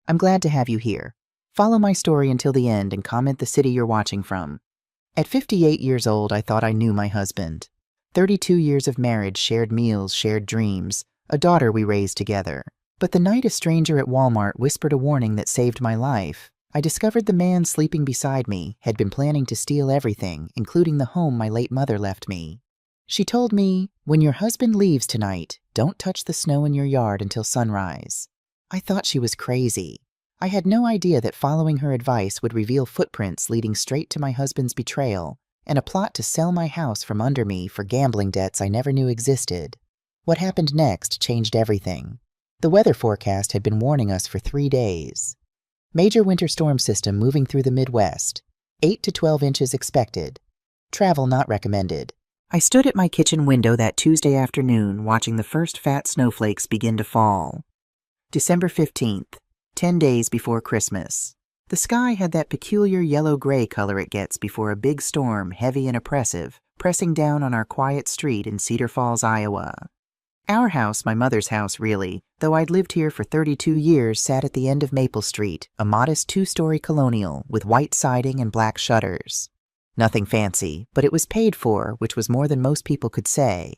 I'm glad to have you here. Follow my story until the end and comment the city you're watching from. At 58 years old, I thought I knew my husband. 32 years of marriage, shared meals, shared dreams, a daughter we raised together. But the night a stranger at Walmart whispered a warning that saved my life, I discovered the man sleeping beside me had been planning to steal everything, including the home my late mother left me. She told me, "When your husband leaves tonight, don't touch the snow in your yard until sunrise." I thought she was crazy. I had no idea that following her advice would reveal footprints leading straight to my husband's betrayal and a plot to sell my house from under me for gambling debts I never knew existed. What happened next changed everything. The weather forecast had been warning us for 3 days. Major winter storm system moving through the Midwest. 8 to 12 inches expected. Travel not recommended. I stood at my kitchen window that Tuesday afternoon watching the first fat snowflakes begin to fall. December 15th, 10 days before Christmas. The sky had that peculiar yellow-gray color it gets before a big storm, heavy and oppressive, pressing down on our quiet street in Cedar Falls, Iowa. Our house, my mother's house really, though I'd lived here for 32 years, sat at the end of Maple Street, a modest 2-story colonial with white siding and black shutters. Nothing fancy, but it was paid for, which was more than most people could say.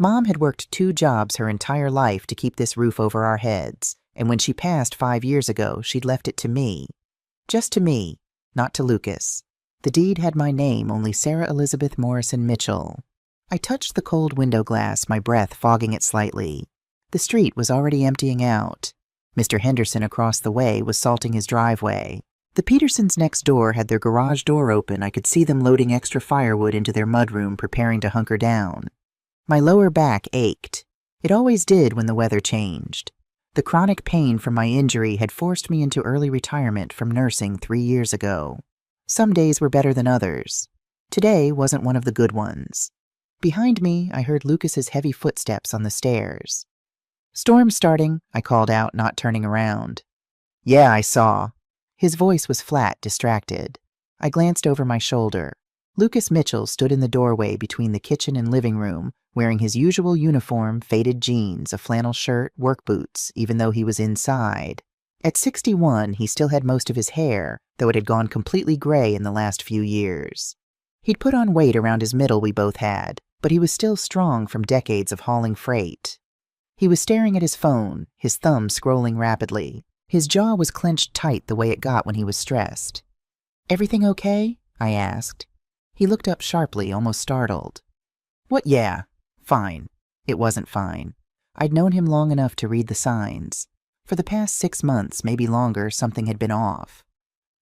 Mom had worked 2 jobs her entire life to keep this roof over our heads, and when she passed 5 years ago, she'd left it to me. Just to me, not to Lucas. The deed had my name, only Sarah Elizabeth Morrison Mitchell. I touched the cold window glass, my breath fogging it slightly. The street was already emptying out. Mr. Henderson across the way was salting his driveway. The Petersons next door had their garage door open. I could see them loading extra firewood into their mudroom, preparing to hunker down. My lower back ached. It always did when the weather changed. The chronic pain from my injury had forced me into early retirement from nursing 3 years ago. Some days were better than others. Today wasn't one of the good ones. Behind me, I heard Lucas's heavy footsteps on the stairs. "Storm's starting," I called out, not turning around. "Yeah, I saw." His voice was flat, distracted. I glanced over my shoulder. Lucas Mitchell stood in the doorway between the kitchen and living room, wearing his usual uniform, faded jeans, a flannel shirt, work boots, even though he was inside. At 61, he still had most of his hair, though it had gone completely gray in the last few years. He'd put on weight around his middle we both had, but he was still strong from decades of hauling freight. He was staring at his phone, his thumb scrolling rapidly. His jaw was clenched tight the way it got when he was stressed. "Everything okay?" I asked. He looked up sharply, almost startled. "What, yeah? Fine." It wasn't fine. I'd known him long enough to read the signs. For the past 6 months, maybe longer, something had been off.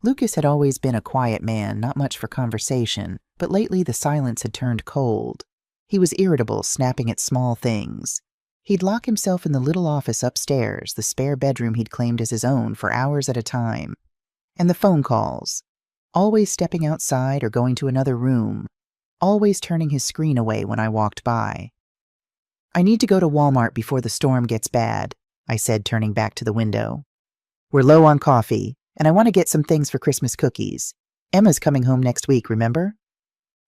Lucas had always been a quiet man, not much for conversation, but lately the silence had turned cold. He was irritable, snapping at small things. He'd lock himself in the little office upstairs, the spare bedroom he'd claimed as his own, for hours at a time. And the phone calls. Always stepping outside or going to another room. Always turning his screen away when I walked by. "I need to go to Walmart before the storm gets bad," I said, turning back to the window. "We're low on coffee, and I want to get some things for Christmas cookies. Emma's coming home next week, remember?"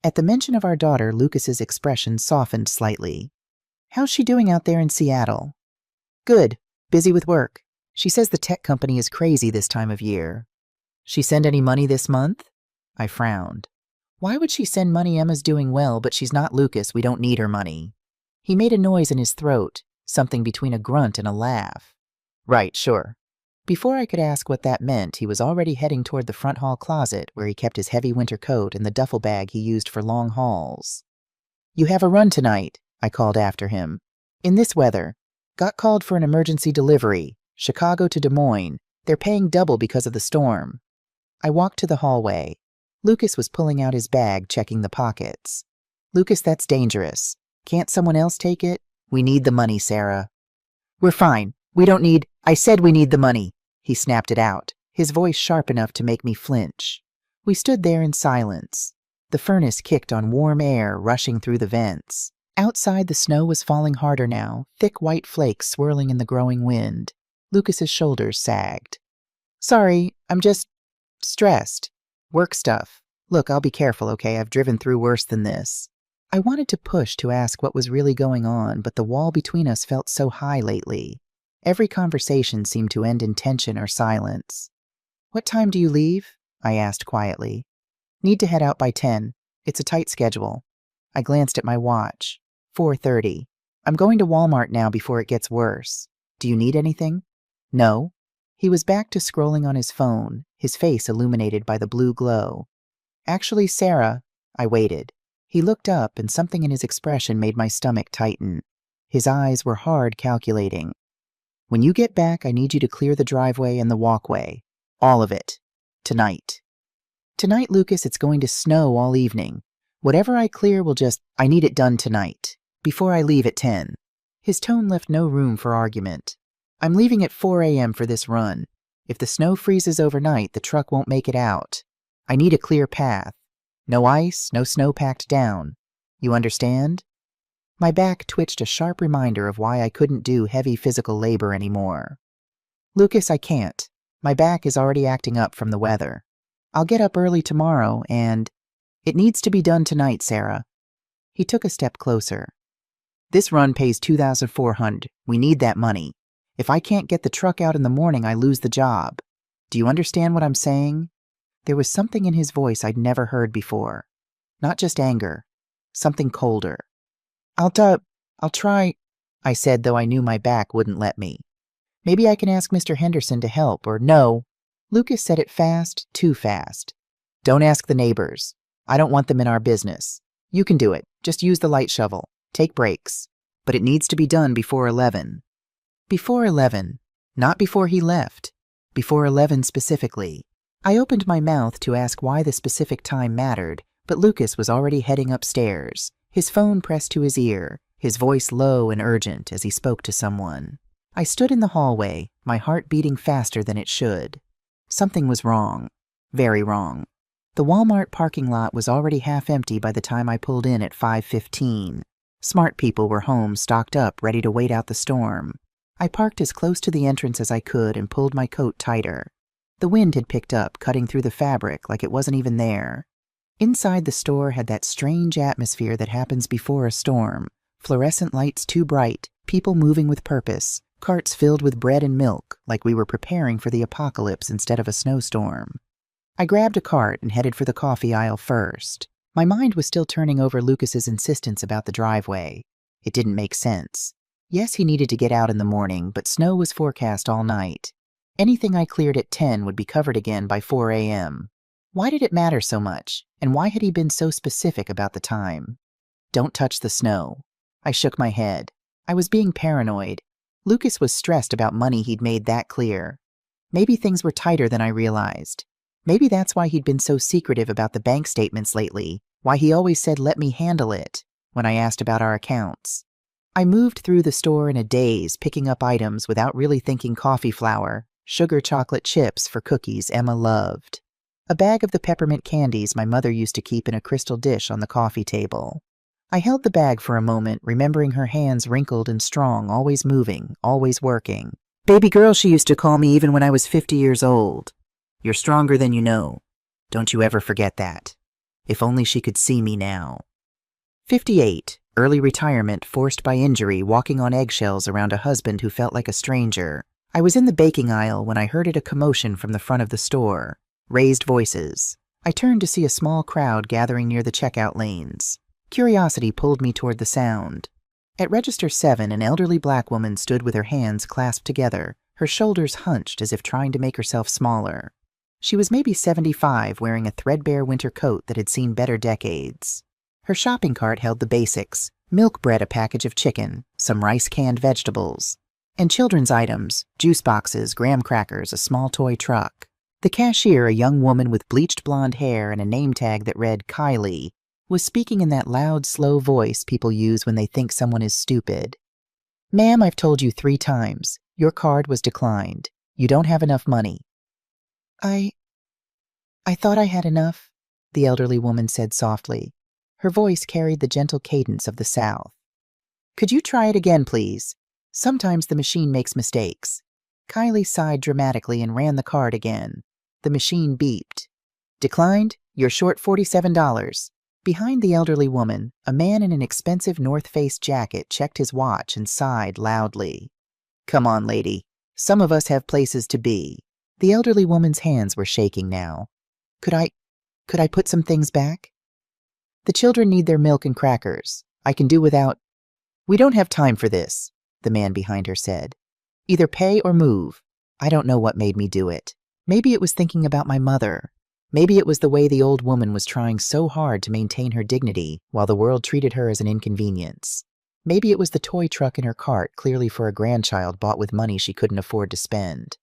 At the mention of our daughter, Lucas's expression softened slightly. "How's she doing out there in Seattle?" "Good. Busy with work. She says the tech company is crazy this time of year." "She send any money this month?" I frowned. Why would she send money? Emma's doing well, but she's not Lucas. We don't need her money. He made a noise in his throat, something between a grunt and a laugh. "Right, sure." Before I could ask what that meant, he was already heading toward the front hall closet where he kept his heavy winter coat and the duffel bag he used for long hauls. "You have a run tonight," I called after him. "In this weather. Got called for an emergency delivery. Chicago to Des Moines. They're paying double because of the storm." I walked to the hallway. Lucas was pulling out his bag, checking the pockets. "Lucas, that's dangerous. Can't someone else take it? We need the money, Sarah." "We're fine. We don't need— I said we need the money." He snapped it out, his voice sharp enough to make me flinch. We stood there in silence. The furnace kicked on warm air rushing through the vents. Outside, the snow was falling harder now, thick white flakes swirling in the growing wind. Lucas's shoulders sagged. "Sorry, I'm just stressed. Work stuff. Look, I'll be careful, okay? I've driven through worse than this." I wanted to push to ask what was really going on, but the wall between us felt so high lately. Every conversation seemed to end in tension or silence. "What time do you leave?" I asked quietly. "Need to head out by 10. It's a tight schedule." I glanced at my watch. 4:30. "I'm going to Walmart now before it gets worse. Do you need anything?" "No." He was back to scrolling on his phone, his face illuminated by the blue glow. "Actually, Sarah," I waited. He looked up, and something in his expression made my stomach tighten. His eyes were hard, calculating. "When you get back, I need you to clear the driveway and the walkway. All of it. Tonight." "Tonight, Lucas, it's going to snow all evening. Whatever I clear will I need it done tonight, before I leave at 10. His tone left no room for argument. "I'm leaving at 4 a.m. for this run. If the snow freezes overnight, the truck won't make it out. I need a clear path. No ice, no snow packed down. You understand?" My back twitched, a sharp reminder of why I couldn't do heavy physical labor anymore. "Lucas, I can't. My back is already acting up from the weather. I'll get up early tomorrow, and it needs to be done tonight, Sarah." He took a step closer. "This run pays $2,400. We need that money. If I can't get the truck out in the morning, I lose the job. Do you understand what I'm saying?" There was something in his voice I'd never heard before. Not just anger. Something colder. I'll try," I said, though I knew my back wouldn't let me. "Maybe I can ask Mr. Henderson to help, or no." Lucas said it fast, too fast. "Don't ask the neighbors. I don't want them in our business. You can do it. Just use the light shovel. Take breaks. But it needs to be done before 11. Before 11. Not before he left. Before 11 specifically. I opened my mouth to ask why the specific time mattered, but Lucas was already heading upstairs, his phone pressed to his ear, his voice low and urgent as he spoke to someone. I stood in the hallway, my heart beating faster than it should. Something was wrong. Very wrong. The Walmart parking lot was already half empty by the time I pulled in at 5:15. Smart people were home, stocked up, ready to wait out the storm. I parked as close to the entrance as I could and pulled my coat tighter. The wind had picked up, cutting through the fabric like it wasn't even there. Inside the store had that strange atmosphere that happens before a storm. Fluorescent lights too bright, people moving with purpose, carts filled with bread and milk, like we were preparing for the apocalypse instead of a snowstorm. I grabbed a cart and headed for the coffee aisle first. My mind was still turning over Lucas's insistence about the driveway. It didn't make sense. Yes, he needed to get out in the morning, but snow was forecast all night. Anything I cleared at 10 would be covered again by 4 a.m. Why did it matter so much, and why had he been so specific about the time? Don't touch the snow. I shook my head. I was being paranoid. Lucas was stressed about money he'd made that clear. Maybe things were tighter than I realized. Maybe that's why he'd been so secretive about the bank statements lately, why he always said, "Let me handle it," when I asked about our accounts. I moved through the store in a daze, picking up items without really thinking: coffee flour, sugar chocolate chips for cookies Emma loved, a bag of the peppermint candies my mother used to keep in a crystal dish on the coffee table. I held the bag for a moment, remembering her hands wrinkled and strong, always moving, always working. Baby girl, she used to call me even when I was 50 years old. You're stronger than you know. Don't you ever forget that. If only she could see me now. 58. Early retirement forced by injury, walking on eggshells around a husband who felt like a stranger. I was in the baking aisle when I heard a commotion from the front of the store. Raised voices. I turned to see a small crowd gathering near the checkout lanes. Curiosity pulled me toward the sound. At register 7, an elderly black woman stood with her hands clasped together, her shoulders hunched as if trying to make herself smaller. She was maybe 75, wearing a threadbare winter coat that had seen better decades. Her shopping cart held the basics: milk bread, a package of chicken, some rice-canned vegetables, and children's items, juice boxes, graham crackers, a small toy truck. The cashier, a young woman with bleached blonde hair and a name tag that read Kylie, was speaking in that loud, slow voice people use when they think someone is stupid. "Ma'am, I've told you 3 times. Your card was declined. You don't have enough money." I thought I had enough," the elderly woman said softly. Her voice carried the gentle cadence of the South. "Could you try it again, please? Sometimes the machine makes mistakes." Kylie sighed dramatically and ran the card again. The machine beeped. "Declined? You're short $47. Behind the elderly woman, a man in an expensive North Face jacket checked his watch and sighed loudly. Come on, lady. Some of us have places to be. The elderly woman's hands were shaking now. Could I put some things back? The children need their milk and crackers. I can do without. We don't have time for this, the man behind her said. Either pay or move. I don't know what made me do it. Maybe it was thinking about my mother. Maybe it was the way the old woman was trying so hard to maintain her dignity while the world treated her as an inconvenience. Maybe it was the toy truck in her cart, clearly for a grandchild bought with money she couldn't afford to spend.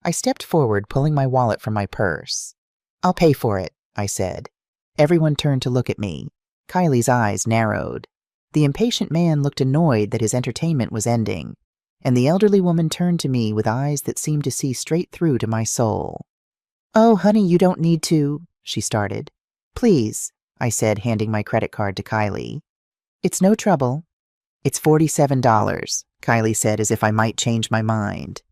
I stepped forward, pulling my wallet from my purse. I'll pay for it, I said. Everyone turned to look at me. Kylie's eyes narrowed. The impatient man looked annoyed that his entertainment was ending, and the elderly woman turned to me with eyes that seemed to see straight through to my soul. Oh, honey, you don't need to, she started. Please, I said, handing my credit card to Kylie. It's no trouble. It's $47, Kylie said, as if I might change my mind.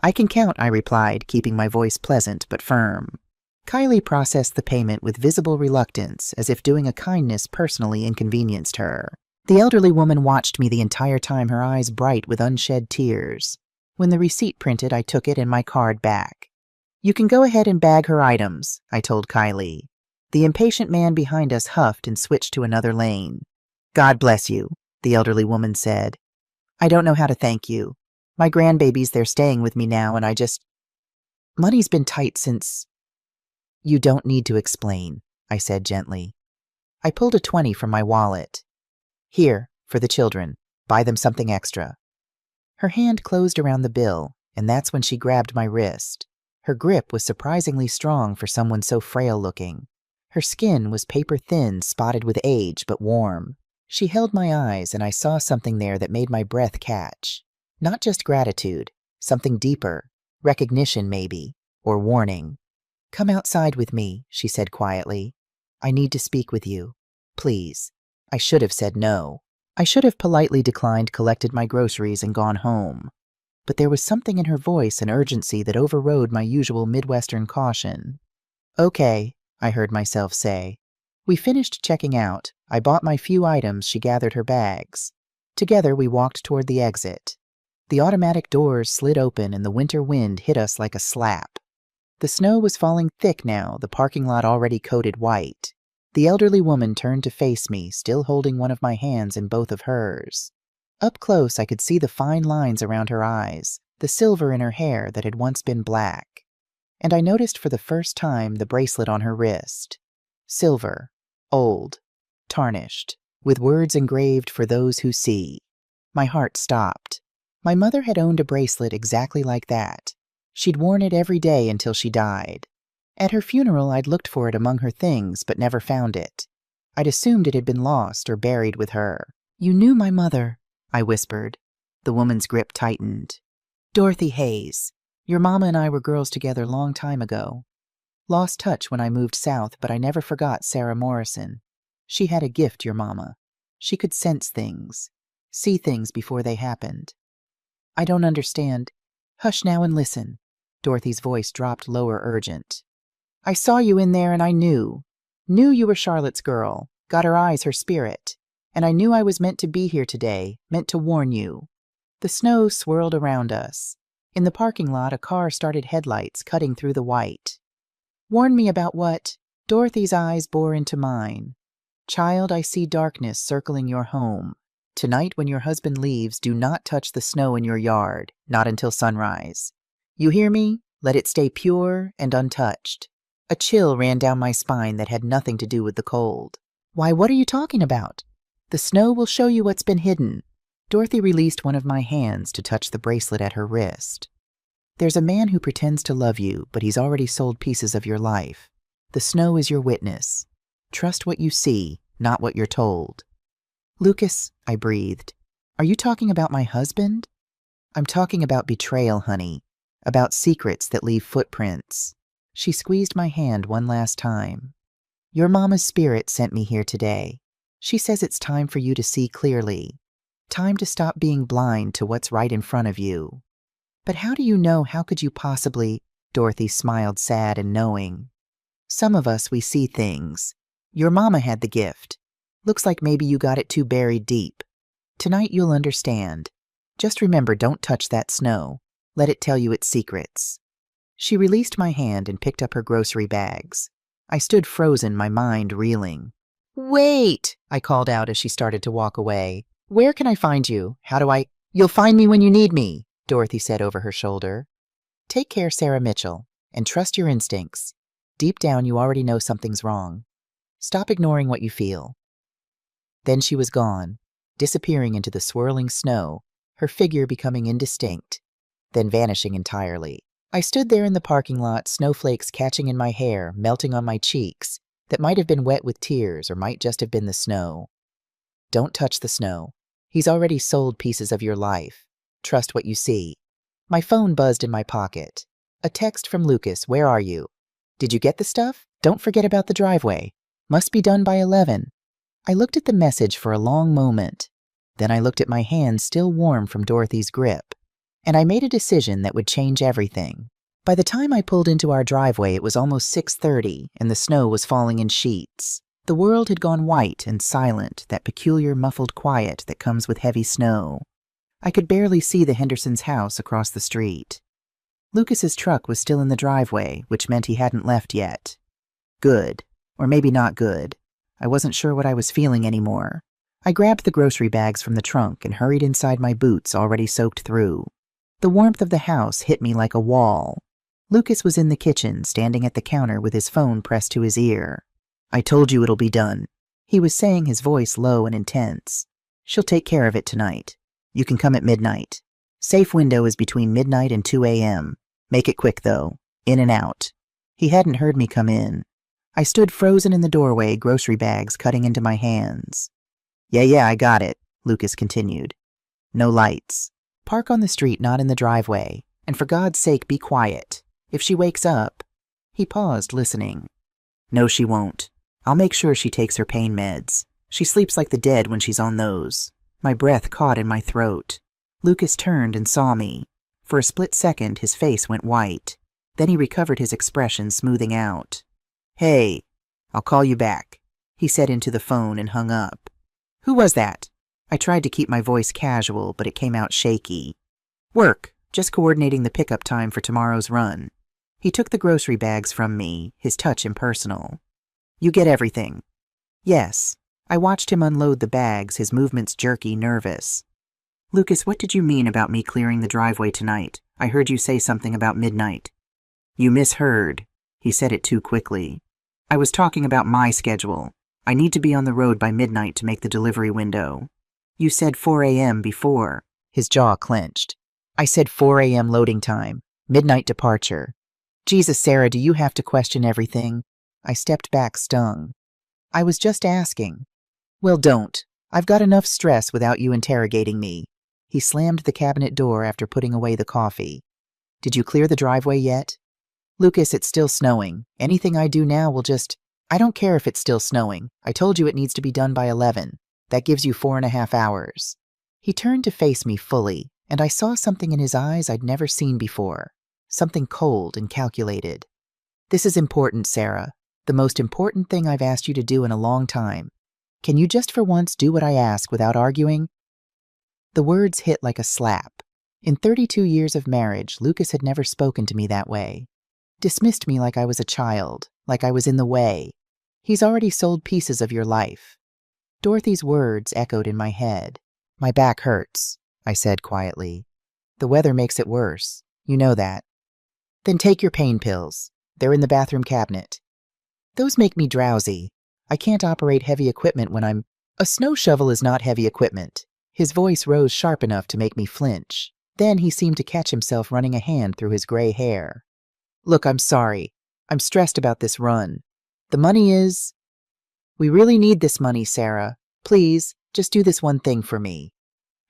I can count, I replied, keeping my voice pleasant but firm. Kylie processed the payment with visible reluctance, as if doing a kindness personally inconvenienced her. The elderly woman watched me the entire time, her eyes bright with unshed tears. When the receipt printed, I took it and my card back. You can go ahead and bag her items, I told Kylie. The impatient man behind us huffed and switched to another lane. God bless you, the elderly woman said. I don't know how to thank you. My grandbabies, they're staying with me now, and money's been tight since. You don't need to explain, I said gently. I pulled a 20 from my wallet. Here, for the children. Buy them something extra. Her hand closed around the bill, and that's when she grabbed my wrist. Her grip was surprisingly strong for someone so frail-looking. Her skin was paper-thin, spotted with age, but warm. She held my eyes, and I saw something there that made my breath catch. Not just gratitude, something deeper, recognition maybe, or warning. Come outside with me, she said quietly. I need to speak with you. Please. I should have said no. I should have politely declined, collected my groceries, and gone home. But there was something in her voice, an urgency that overrode my usual Midwestern caution. Okay, I heard myself say. We finished checking out. I bought my few items, she gathered her bags. Together we walked toward the exit. The automatic doors slid open and the winter wind hit us like a slap. The snow was falling thick now, the parking lot already coated white. The elderly woman turned to face me, still holding one of my hands in both of hers. Up close, I could see the fine lines around her eyes, the silver in her hair that had once been black. And I noticed for the first time the bracelet on her wrist. Silver, old, tarnished, with words engraved for those who see. My heart stopped. My mother had owned a bracelet exactly like that. She'd worn it every day until she died. At her funeral, I'd looked for it among her things, but never found it. I'd assumed it had been lost or buried with her. You knew my mother, I whispered. The woman's grip tightened. Dorothy Hayes. Your mama and I were girls together long time ago. Lost touch when I moved south, but I never forgot Sarah Morrison. She had a gift, your mama. She could sense things, see things before they happened. I don't understand. Hush now and listen. Dorothy's voice dropped lower, urgent. I saw you in there and I knew you were Charlotte's girl, got her eyes, her spirit, and I knew I was meant to be here today, meant to warn you. The snow swirled around us. In the parking lot, a car started headlights cutting through the white. Warn me about what? Dorothy's eyes bore into mine. Child, I see darkness circling your home. Tonight when your husband leaves, do not touch the snow in your yard, not until sunrise. You hear me? Let it stay pure and untouched. A chill ran down my spine that had nothing to do with the cold. Why, what are you talking about? The snow will show you what's been hidden. Dorothy released one of my hands to touch the bracelet at her wrist. There's a man who pretends to love you, but he's already sold pieces of your life. The snow is your witness. Trust what you see, not what you're told. Lucas, I breathed. Are you talking about my husband? I'm talking about betrayal, honey. About secrets that leave footprints. She squeezed my hand one last time. Your mama's spirit sent me here today. She says it's time for you to see clearly. Time to stop being blind to what's right in front of you. But how do you know? How could you possibly? Dorothy smiled, sad and knowing. Some of us, we see things. Your mama had the gift. Looks like maybe you got it too buried deep. Tonight you'll understand. Just remember, don't touch that snow. Let it tell you its secrets." She released my hand and picked up her grocery bags. I stood frozen, my mind reeling. "Wait!" I called out as she started to walk away. "Where can I find you? How do I—" "You'll find me when you need me," Dorothy said over her shoulder. "Take care, Sarah Mitchell, and trust your instincts. Deep down, you already know something's wrong. Stop ignoring what you feel." Then she was gone, disappearing into the swirling snow, her figure becoming indistinct, then vanishing entirely. I stood there in the parking lot, snowflakes catching in my hair, melting on my cheeks, that might have been wet with tears or might just have been the snow. Don't touch the snow. He's already sold pieces of your life. Trust what you see. My phone buzzed in my pocket. A text from Lucas. "Where are you? Did you get the stuff? Don't forget about the driveway. Must be done by 11. I looked at the message for a long moment. Then I looked at my hand still warm from Dorothy's grip, and I made a decision that would change everything. By the time I pulled into our driveway, it was almost 6:30, and the snow was falling in sheets. The world had gone white and silent, that peculiar muffled quiet that comes with heavy snow. I could barely see the Hendersons' house across the street. Lucas's truck was still in the driveway, which meant he hadn't left yet. Good. Or maybe not good. I wasn't sure what I was feeling anymore. I grabbed the grocery bags from the trunk and hurried inside my boots already soaked through. The warmth of the house hit me like a wall. Lucas was in the kitchen, standing at the counter with his phone pressed to his ear. "I told you it'll be done," he was saying, his voice low and intense. "She'll take care of it tonight. You can come at midnight. Safe window is between midnight and 2 a.m. Make it quick, though. In and out." He hadn't heard me come in. I stood frozen in the doorway, grocery bags cutting into my hands. Yeah, I got it," Lucas continued. "No lights. Park on the street, not in the driveway. And for God's sake, be quiet. If she wakes up—" He paused, listening. "No, she won't. I'll make sure she takes her pain meds. She sleeps like the dead when she's on those." My breath caught in my throat. Lucas turned and saw me. For a split second, his face went white. Then he recovered his expression, smoothing out. "Hey, I'll call you back," he said into the phone and hung up. "Who was that?" I tried to keep my voice casual, but it came out shaky. "Work. Just coordinating the pickup time for tomorrow's run." He took the grocery bags from me, his touch impersonal. "You get everything?" "Yes." I watched him unload the bags, his movements jerky, nervous. "Lucas, what did you mean about me clearing the driveway tonight? I heard you say something about midnight." "You misheard." He said it too quickly. "I was talking about my schedule. I need to be on the road by midnight to make the delivery window." "You said 4 a.m. before." His jaw clenched. "I said 4 a.m. loading time. Midnight departure." "Jesus, Sarah, do you have to question everything?" I stepped back, stung. "I was just asking." "Well, don't. I've got enough stress without you interrogating me." He slammed the cabinet door after putting away the coffee. "Did you clear the driveway yet?" "Lucas, it's still snowing. Anything I do now will just—" "I don't care if it's still snowing. I told you it needs to be done by 11. That gives you 4.5 hours. He turned to face me fully, and I saw something in his eyes I'd never seen before. Something cold and calculated. "This is important, Sarah. The most important thing I've asked you to do in a long time. Can you just for once do what I ask without arguing?" The words hit like a slap. In 32 years of marriage, Lucas had never spoken to me that way. Dismissed me like I was a child, like I was in the way. He's already sold pieces of your life. Dorothy's words echoed in my head. "My back hurts," I said quietly. "The weather makes it worse. You know that." "Then take your pain pills. They're in the bathroom cabinet." "Those make me drowsy. I can't operate heavy equipment when I'm—" "A snow shovel is not heavy equipment." His voice rose sharp enough to make me flinch. Then he seemed to catch himself running a hand through his gray hair. "Look, I'm sorry. I'm stressed about this run. The money is—" "We really need this money, Sarah. Please, just do this one thing for me."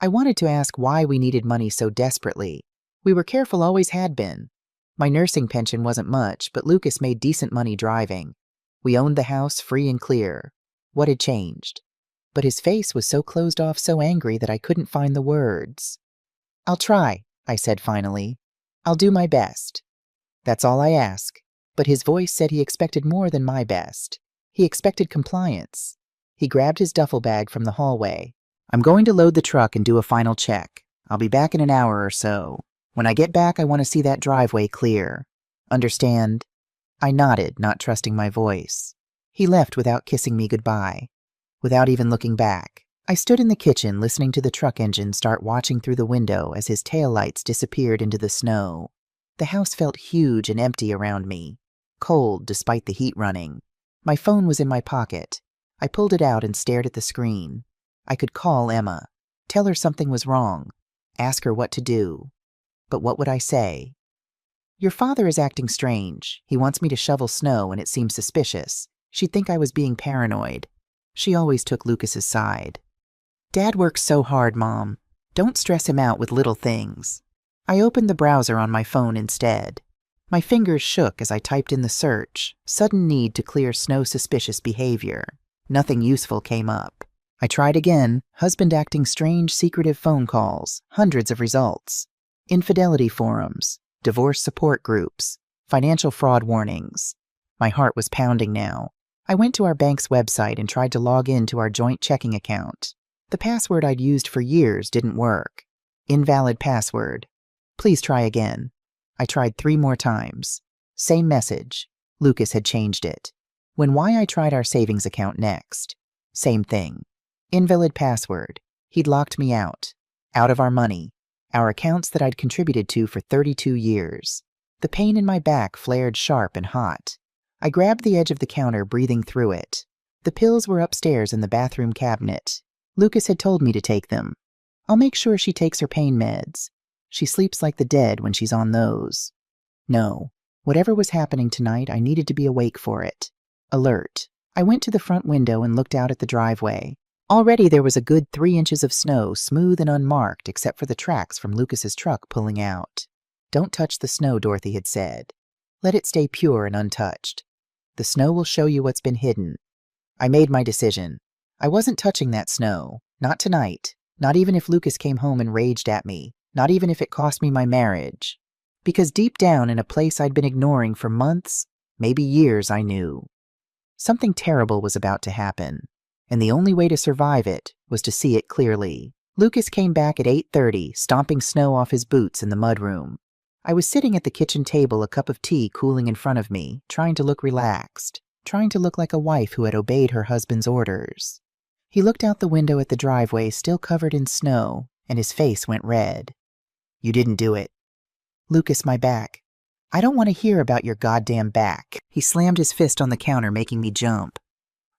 I wanted to ask why we needed money so desperately. We were careful, always had been. My nursing pension wasn't much, but Lucas made decent money driving. We owned the house free and clear. What had changed? But his face was so closed off, so angry that I couldn't find the words. "I'll try," I said finally. "I'll do my best. That's all I ask." But his voice said he expected more than my best. He expected compliance. He grabbed his duffel bag from the hallway. "I'm going to load the truck and do a final check. I'll be back in an hour or so. When I get back, I want to see that driveway clear. Understand?" I nodded, not trusting my voice. He left without kissing me goodbye, without even looking back. I stood in the kitchen listening to the truck engine start watching through the window as his taillights disappeared into the snow. The house felt huge and empty around me, cold despite the heat running. My phone was in my pocket. I pulled it out and stared at the screen. I could call Emma, tell her something was wrong, ask her what to do. But what would I say? "Your father is acting strange. He wants me to shovel snow and it seems suspicious. She'd think I was being paranoid." She always took Lucas's side. "Dad works so hard, Mom. Don't stress him out with little things." I opened the browser on my phone instead. My fingers shook as I typed in the search, "sudden need to clear snow suspicious behavior." Nothing useful came up. I tried again, husband acting strange secretive phone calls, hundreds of results. Infidelity forums, divorce support groups, financial fraud warnings. My heart was pounding now. I went to our bank's website and tried to log in to our joint checking account. The password I'd used for years didn't work. Invalid password. Please try again. I tried 3 more times. Same message. Lucas had changed it. When I tried our savings account next. Same thing. Invalid password. He'd locked me out. Out of our money. Our accounts that I'd contributed to for 32 years. The pain in my back flared sharp and hot. I grabbed the edge of the counter, breathing through it. The pills were upstairs in the bathroom cabinet. Lucas had told me to take them. I'll make sure she takes her pain meds. She sleeps like the dead when she's on those. No, whatever was happening tonight, I needed to be awake for it. Alert. I went to the front window and looked out at the driveway. Already there was a good 3 inches of snow, smooth and unmarked, except for the tracks from Lucas's truck pulling out. "Don't touch the snow," Dorothy had said. "Let it stay pure and untouched. The snow will show you what's been hidden." I made my decision. I wasn't touching that snow. Not tonight. Not even if Lucas came home and raged at me. Not even if it cost me my marriage. Because deep down in a place I'd been ignoring for months, maybe years, I knew. Something terrible was about to happen. And the only way to survive it was to see it clearly. Lucas came back at 8:30, stomping snow off his boots in the mudroom. I was sitting at the kitchen table, a cup of tea cooling in front of me, trying to look relaxed, trying to look like a wife who had obeyed her husband's orders. He looked out the window at the driveway, still covered in snow, and his face went red. "You didn't do it." "Lucas, my back." "I don't want to hear about your goddamn back." He slammed his fist on the counter, making me jump.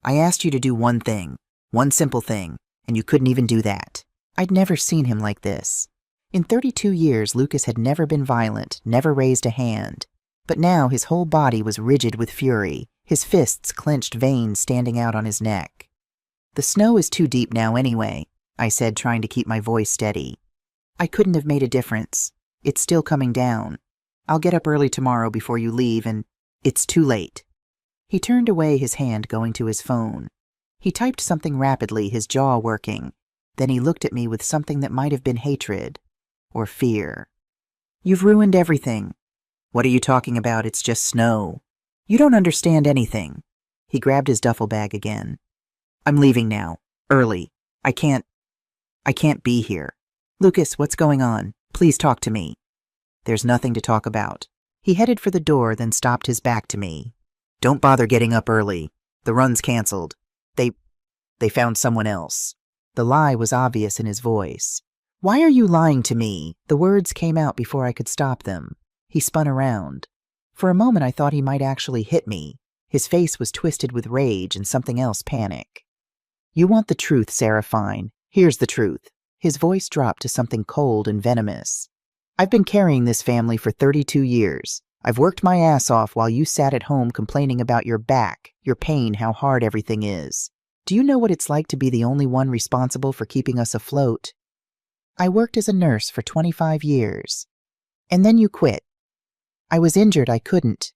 "I asked you to do one thing, one simple thing, and you couldn't even do that." I'd never seen him like this. In 32 years, Lucas had never been violent, never raised a hand. But now his whole body was rigid with fury, his fists clenched, veins standing out on his neck. "The snow is too deep now anyway," I said, trying to keep my voice steady. "I couldn't have made a difference. It's still coming down. I'll get up early tomorrow before you leave, and it's too late." He turned away, his hand going to his phone. He typed something rapidly, his jaw working. Then he looked at me with something that might have been hatred or fear. "You've ruined everything." "What are you talking about? It's just snow." "You don't understand anything." He grabbed his duffel bag again. "I'm leaving now. Early. I can't be here." "Lucas, what's going on? Please talk to me." "There's nothing to talk about." He headed for the door, then stopped, his back to me. "Don't bother getting up early. The run's canceled. They found someone else." The lie was obvious in his voice. "Why are you lying to me?" The words came out before I could stop them. He spun around. For a moment I thought he might actually hit me. His face was twisted with rage and something else, panic. "You want the truth, Sarah, fine. Here's the truth." His voice dropped to something cold and venomous. "I've been carrying this family for 32 years. I've worked my ass off while you sat at home complaining about your back, your pain, how hard everything is. Do you know what it's like to be the only one responsible for keeping us afloat? I worked as a nurse for 25 years. And then you quit. I was injured, I couldn't.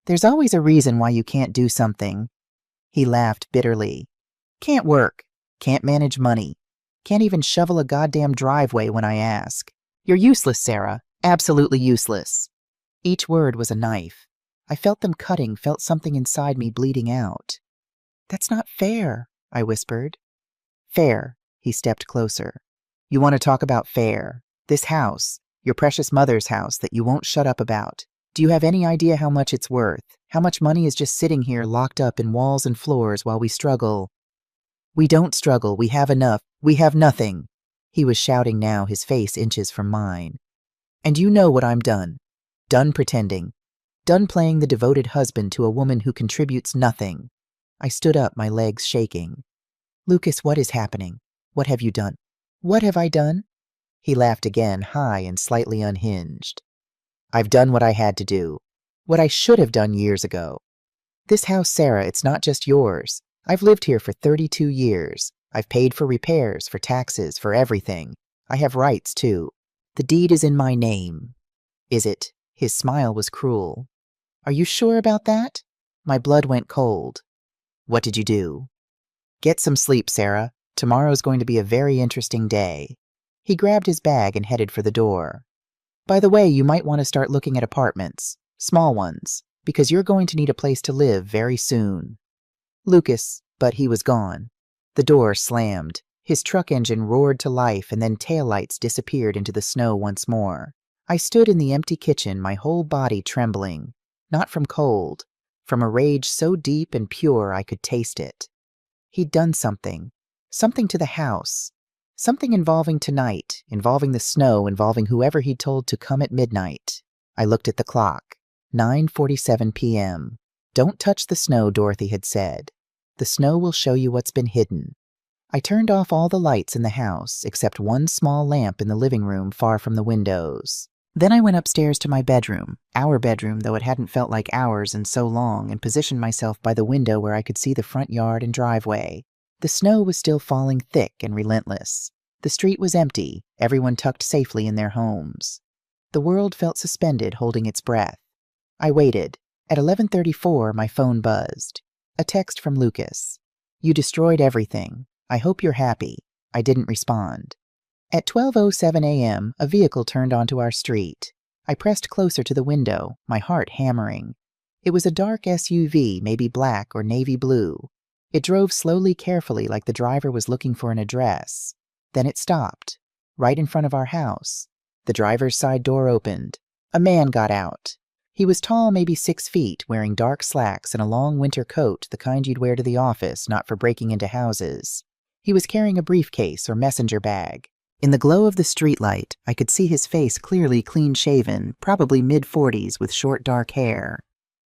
There's always a reason why you can't do something." He laughed bitterly. "Can't work. Can't manage money. Can't even shovel a goddamn driveway when I ask. You're useless, Sarah. Absolutely useless." Each word was a knife. I felt them cutting, felt something inside me bleeding out. "That's not fair," I whispered. "Fair." He stepped closer. "You want to talk about fair? This house, your precious mother's house that you won't shut up about. Do you have any idea how much it's worth? How much money is just sitting here locked up in walls and floors while we struggle? We don't struggle. We have enough. We have nothing. He was shouting now, his face inches from mine. And you know what I'm done. Done pretending. Done playing the devoted husband to a woman who contributes nothing. I stood up, my legs shaking. Lucas, what is happening? What have you done? What have I done? He laughed again, high and slightly unhinged. I've done what I had to do. What I should have done years ago. This house, Sarah, it's not just yours. I've lived here for 32 years. I've paid for repairs, for taxes, for everything. I have rights, too. The deed is in my name. Is it? His smile was cruel. Are you sure about that? My blood went cold. What did you do? Get some sleep, Sarah. Tomorrow's going to be a very interesting day. He grabbed his bag and headed for the door. By the way, you might want to start looking at apartments, small ones, because you're going to need a place to live very soon. Lucas, but he was gone. The door slammed. His truck engine roared to life and then taillights disappeared into the snow once more. I stood in the empty kitchen, my whole body trembling, not from cold, from a rage so deep and pure I could taste it. He'd done something to the house, something involving tonight, involving the snow, involving whoever he'd told to come at midnight. I looked at the clock. 9:47 p.m. Don't touch the snow, Dorothy had said. The snow will show you what's been hidden. I turned off all the lights in the house, except one small lamp in the living room far from the windows. Then I went upstairs to my bedroom, our bedroom, though it hadn't felt like ours in so long, and positioned myself by the window where I could see the front yard and driveway. The snow was still falling thick and relentless. The street was empty, everyone tucked safely in their homes. The world felt suspended, holding its breath. I waited. At 11:34, my phone buzzed. A text from Lucas. You destroyed everything. I hope you're happy. I didn't respond. At 12:07 a.m., a vehicle turned onto our street. I pressed closer to the window, my heart hammering. It was a dark SUV, maybe black or navy blue. It drove slowly, carefully, like the driver was looking for an address. Then it stopped, right in front of our house. The driver's side door opened. A man got out. He was tall, maybe 6 feet, wearing dark slacks and a long winter coat, the kind you'd wear to the office, not for breaking into houses. He was carrying a briefcase or messenger bag. In the glow of the streetlight, I could see his face clearly clean-shaven, probably mid-40s with short dark hair.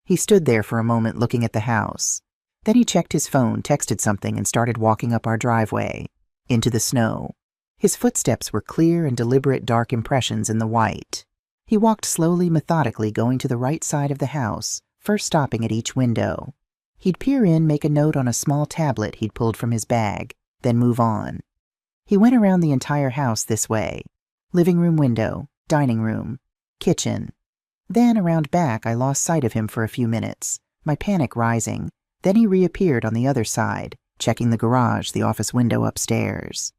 He stood there for a moment looking at the house. Then he checked his phone, texted something, and started walking up our driveway, into the snow. His footsteps were clear and deliberate dark impressions in the white. He walked slowly, methodically, going to the right side of the house, first stopping at each window. He'd peer in, make a note on a small tablet he'd pulled from his bag, then move on. He went around the entire house this way. Living room window, dining room, kitchen. Then, around back, I lost sight of him for a few minutes, my panic rising. Then he reappeared on the other side, checking the garage, the office window upstairs.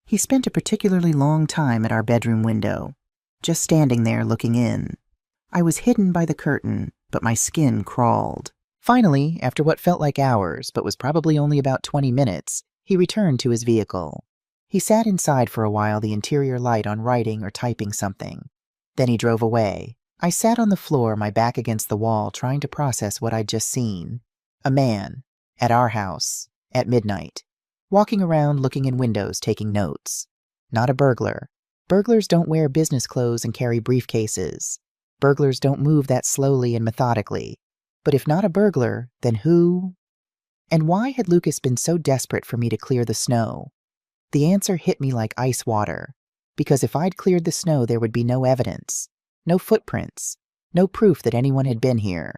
He spent a particularly long time at our bedroom window, just standing there looking in. I was hidden by the curtain, but my skin crawled. Finally, after what felt like hours, but was probably only about 20 minutes, he returned to his vehicle. He sat inside for a while, the interior light on, writing or typing something. Then he drove away. I sat on the floor, my back against the wall, trying to process what I'd just seen. A man, at our house, at midnight, walking around looking in windows, taking notes. Not a burglar. Burglars don't wear business clothes and carry briefcases. Burglars don't move that slowly and methodically. But if not a burglar, then who? And why had Lucas been so desperate for me to clear the snow? The answer hit me like ice water. Because if I'd cleared the snow, there would be no evidence, no footprints, no proof that anyone had been here.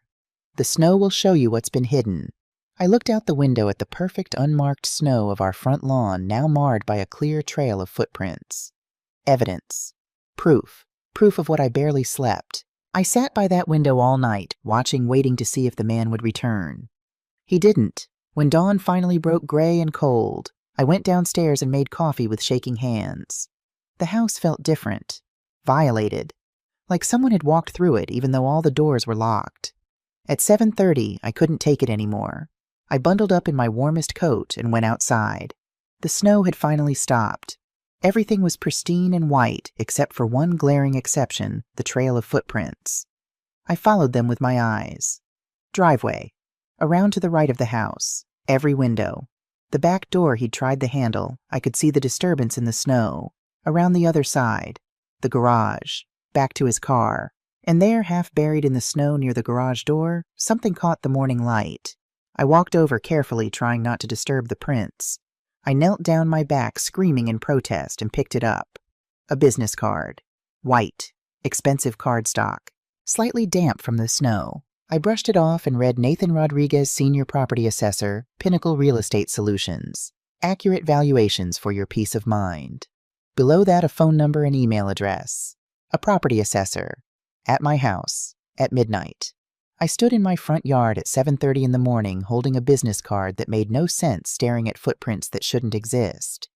The snow will show you what's been hidden. I looked out the window at the perfect unmarked snow of our front lawn, now marred by a clear trail of footprints. Evidence. Proof. Proof of what I barely slept. I sat by that window all night, watching, waiting to see if the man would return. He didn't. When dawn finally broke gray and cold, I went downstairs and made coffee with shaking hands. The house felt different. Violated. Like someone had walked through it, even though all the doors were locked. At 7:30, I couldn't take it anymore. I bundled up in my warmest coat and went outside. The snow had finally stopped. Everything was pristine and white, except for one glaring exception, the trail of footprints. I followed them with my eyes. Driveway. Around to the right of the house. Every window. The back door he'd tried the handle. I could see the disturbance in the snow. Around the other side. The garage. Back to his car. And there, half buried in the snow near the garage door, something caught the morning light. I walked over carefully, trying not to disturb the prints. I knelt down my back, screaming in protest, and picked it up. A business card. White. Expensive cardstock. Slightly damp from the snow. I brushed it off and read Nathan Rodriguez, Senior Property Assessor, Pinnacle Real Estate Solutions. Accurate valuations for your peace of mind. Below that, a phone number and email address. A property assessor. At my house. At midnight. I stood in my front yard at 7:30 in the morning holding a business card that made no sense, staring at footprints that shouldn't exist.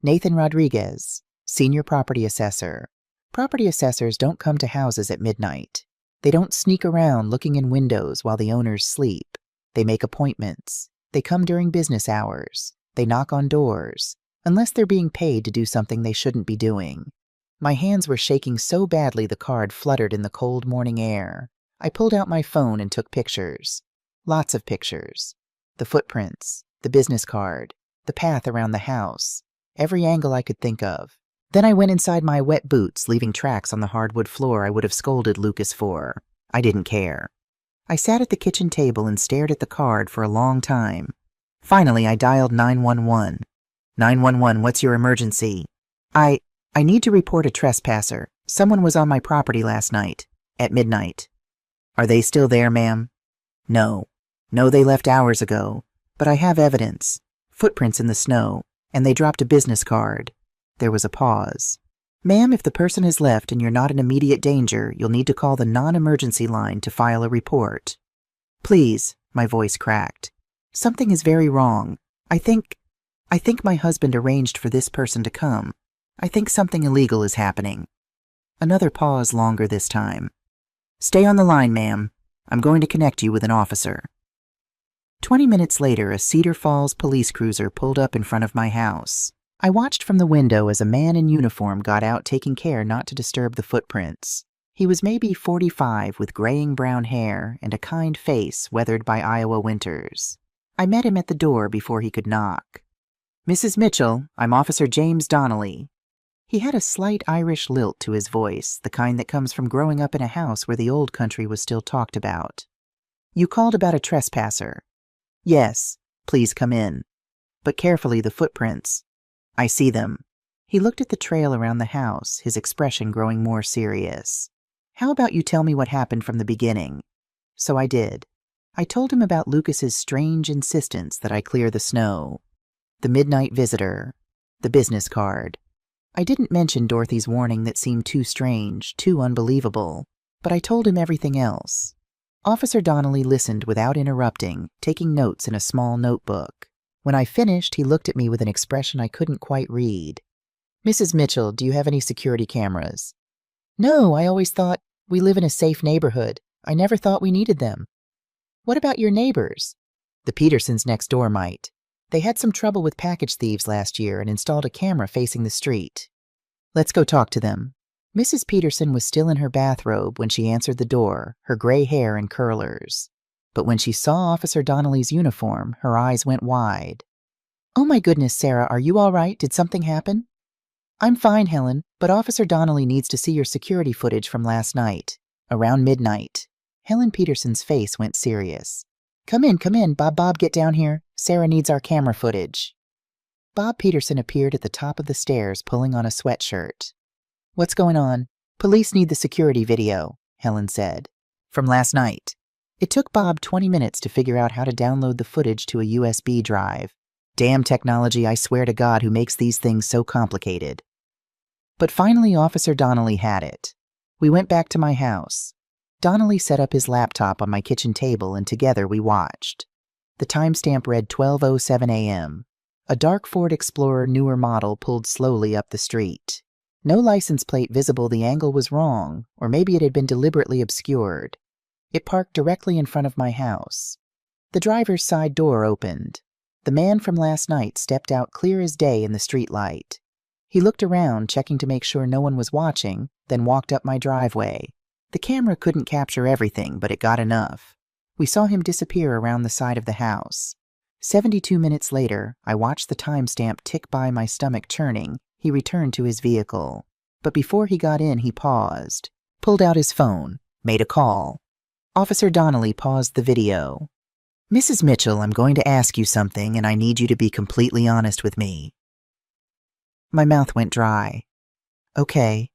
Nathan Rodriguez, Senior Property Assessor. Property assessors don't come to houses at midnight. They don't sneak around looking in windows while the owners sleep. They make appointments. They come during business hours. They knock on doors, unless they're being paid to do something they shouldn't be doing. My hands were shaking so badly the card fluttered in the cold morning air. I pulled out my phone and took pictures. Lots of pictures. The footprints, the business card, the path around the house, every angle I could think of. Then I went inside my wet boots, leaving tracks on the hardwood floor I would have scolded Lucas for. I didn't care. I sat at the kitchen table and stared at the card for a long time. Finally, I dialed 911. 911, what's your emergency? I need to report a trespasser. Someone was on my property last night, at midnight. Are they still there, ma'am? No. No, they left hours ago. But I have evidence. Footprints in the snow, and they dropped a business card. There was a pause. Ma'am, if the person has left and you're not in immediate danger, you'll need to call the non-emergency line to file a report. Please, my voice cracked. Something is very wrong. I think my husband arranged for this person to come. I think something illegal is happening. Another pause, longer this time. Stay on the line, ma'am. I'm going to connect you with an officer. 20 minutes later, a Cedar Falls police cruiser pulled up in front of my house. I watched from the window as a man in uniform got out, taking care not to disturb the footprints. He was maybe 45 with graying brown hair and a kind face weathered by Iowa winters. I met him at the door before he could knock. Mrs. Mitchell, I'm Officer James Donnelly. He had a slight Irish lilt to his voice, the kind that comes from growing up in a house where the old country was still talked about. You called about a trespasser. Yes, please come in. But carefully, the footprints. I see them. He looked at the trail around the house, his expression growing more serious. How about you tell me what happened from the beginning? So I did. I told him about Lucas's strange insistence that I clear the snow. The midnight visitor. The business card. I didn't mention Dorothy's warning that seemed too strange, too unbelievable, but I told him everything else. Officer Donnelly listened without interrupting, taking notes in a small notebook. When I finished, he looked at me with an expression I couldn't quite read. Mrs. Mitchell, do you have any security cameras? No, I always thought we live in a safe neighborhood. I never thought we needed them. What about your neighbors? The Petersons next door might. They had some trouble with package thieves last year and installed a camera facing the street. Let's go talk to them. Mrs. Peterson was still in her bathrobe when she answered the door, her gray hair in curlers. But when she saw Officer Donnelly's uniform, her eyes went wide. Oh my goodness, Sarah, are you all right? Did something happen? I'm fine, Helen, but Officer Donnelly needs to see your security footage from last night, around midnight. Helen Peterson's face went serious. Come in, Bob, get down here. Sarah needs our camera footage. Bob Peterson appeared at the top of the stairs, pulling on a sweatshirt. What's going on? Police need the security video, Helen said. From last night. It took Bob 20 minutes to figure out how to download the footage to a USB drive. Damn technology, I swear to God, who makes these things so complicated. But finally, Officer Donnelly had it. We went back to my house. Donnelly set up his laptop on my kitchen table, and together we watched. The timestamp read 12:07 a.m. A dark Ford Explorer newer model pulled slowly up the street. No license plate visible. The angle was wrong, or maybe it had been deliberately obscured. It parked directly in front of my house. The driver's side door opened. The man from last night stepped out clear as day in the streetlight. He looked around, checking to make sure no one was watching, then walked up my driveway. The camera couldn't capture everything, but it got enough. We saw him disappear around the side of the house. 72 minutes later, I watched the timestamp tick by, my stomach churning. He returned to his vehicle. But before he got in, he paused, pulled out his phone, made a call. Officer Donnelly paused the video. "Mrs. Mitchell, I'm going to ask you something, and I need you to be completely honest with me." My mouth went dry. "Okay.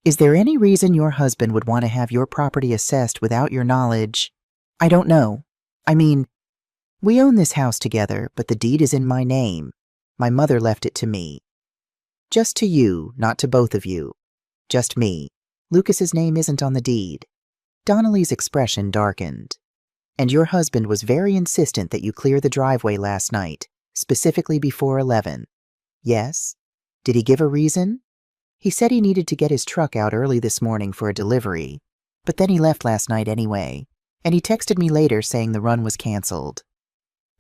Is there any reason your husband would want to have your property assessed without your knowledge?" "I don't know. I mean, we own this house together, but the deed is in my name. My mother left it to me. Just to you, not to both of you. Just me. Lucas's name isn't on the deed." Donnelly's expression darkened. "And your husband was very insistent that you clear the driveway last night, specifically before 11. Yes? Did he give a reason?" "He said he needed to get his truck out early this morning for a delivery, but then he left last night anyway, and he texted me later saying the run was canceled."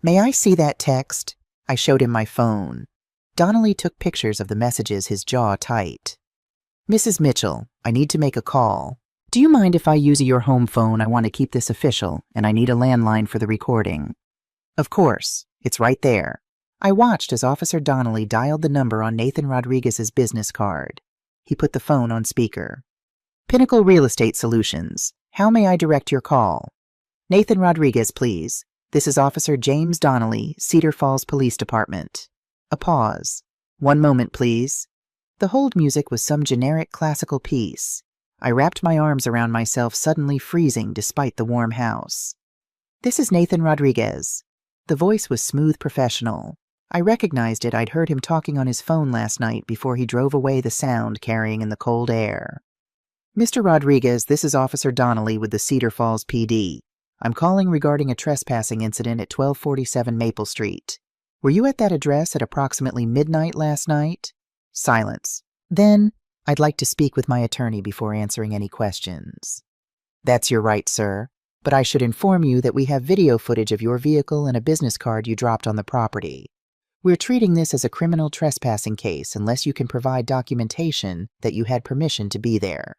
"May I see that text?" I showed him my phone. Donnelly took pictures of the messages, his jaw tight. "Mrs. Mitchell, I need to make a call. Do you mind if I use your home phone? I want to keep this official, and I need a landline for the recording." "Of course. It's right there." I watched as Officer Donnelly dialed the number on Nathan Rodriguez's business card. He put the phone on speaker. "Pinnacle Real Estate Solutions. How may I direct your call?" "Nathan Rodriguez, please. This is Officer James Donnelly, Cedar Falls Police Department." A pause. "One moment, please." The hold music was some generic classical piece. I wrapped my arms around myself, suddenly freezing despite the warm house. "This is Nathan Rodriguez." The voice was smooth, professional. I recognized it. I'd heard him talking on his phone last night before he drove away, the sound carrying in the cold air. "Mr. Rodriguez, this is Officer Donnelly with the Cedar Falls PD. I'm calling regarding a trespassing incident at 1247 Maple Street. Were you at that address at approximately midnight last night?" Silence. "Then, I'd like to speak with my attorney before answering any questions." "That's your right, sir. But I should inform you that we have video footage of your vehicle and a business card you dropped on the property. We're treating this as a criminal trespassing case unless you can provide documentation that you had permission to be there."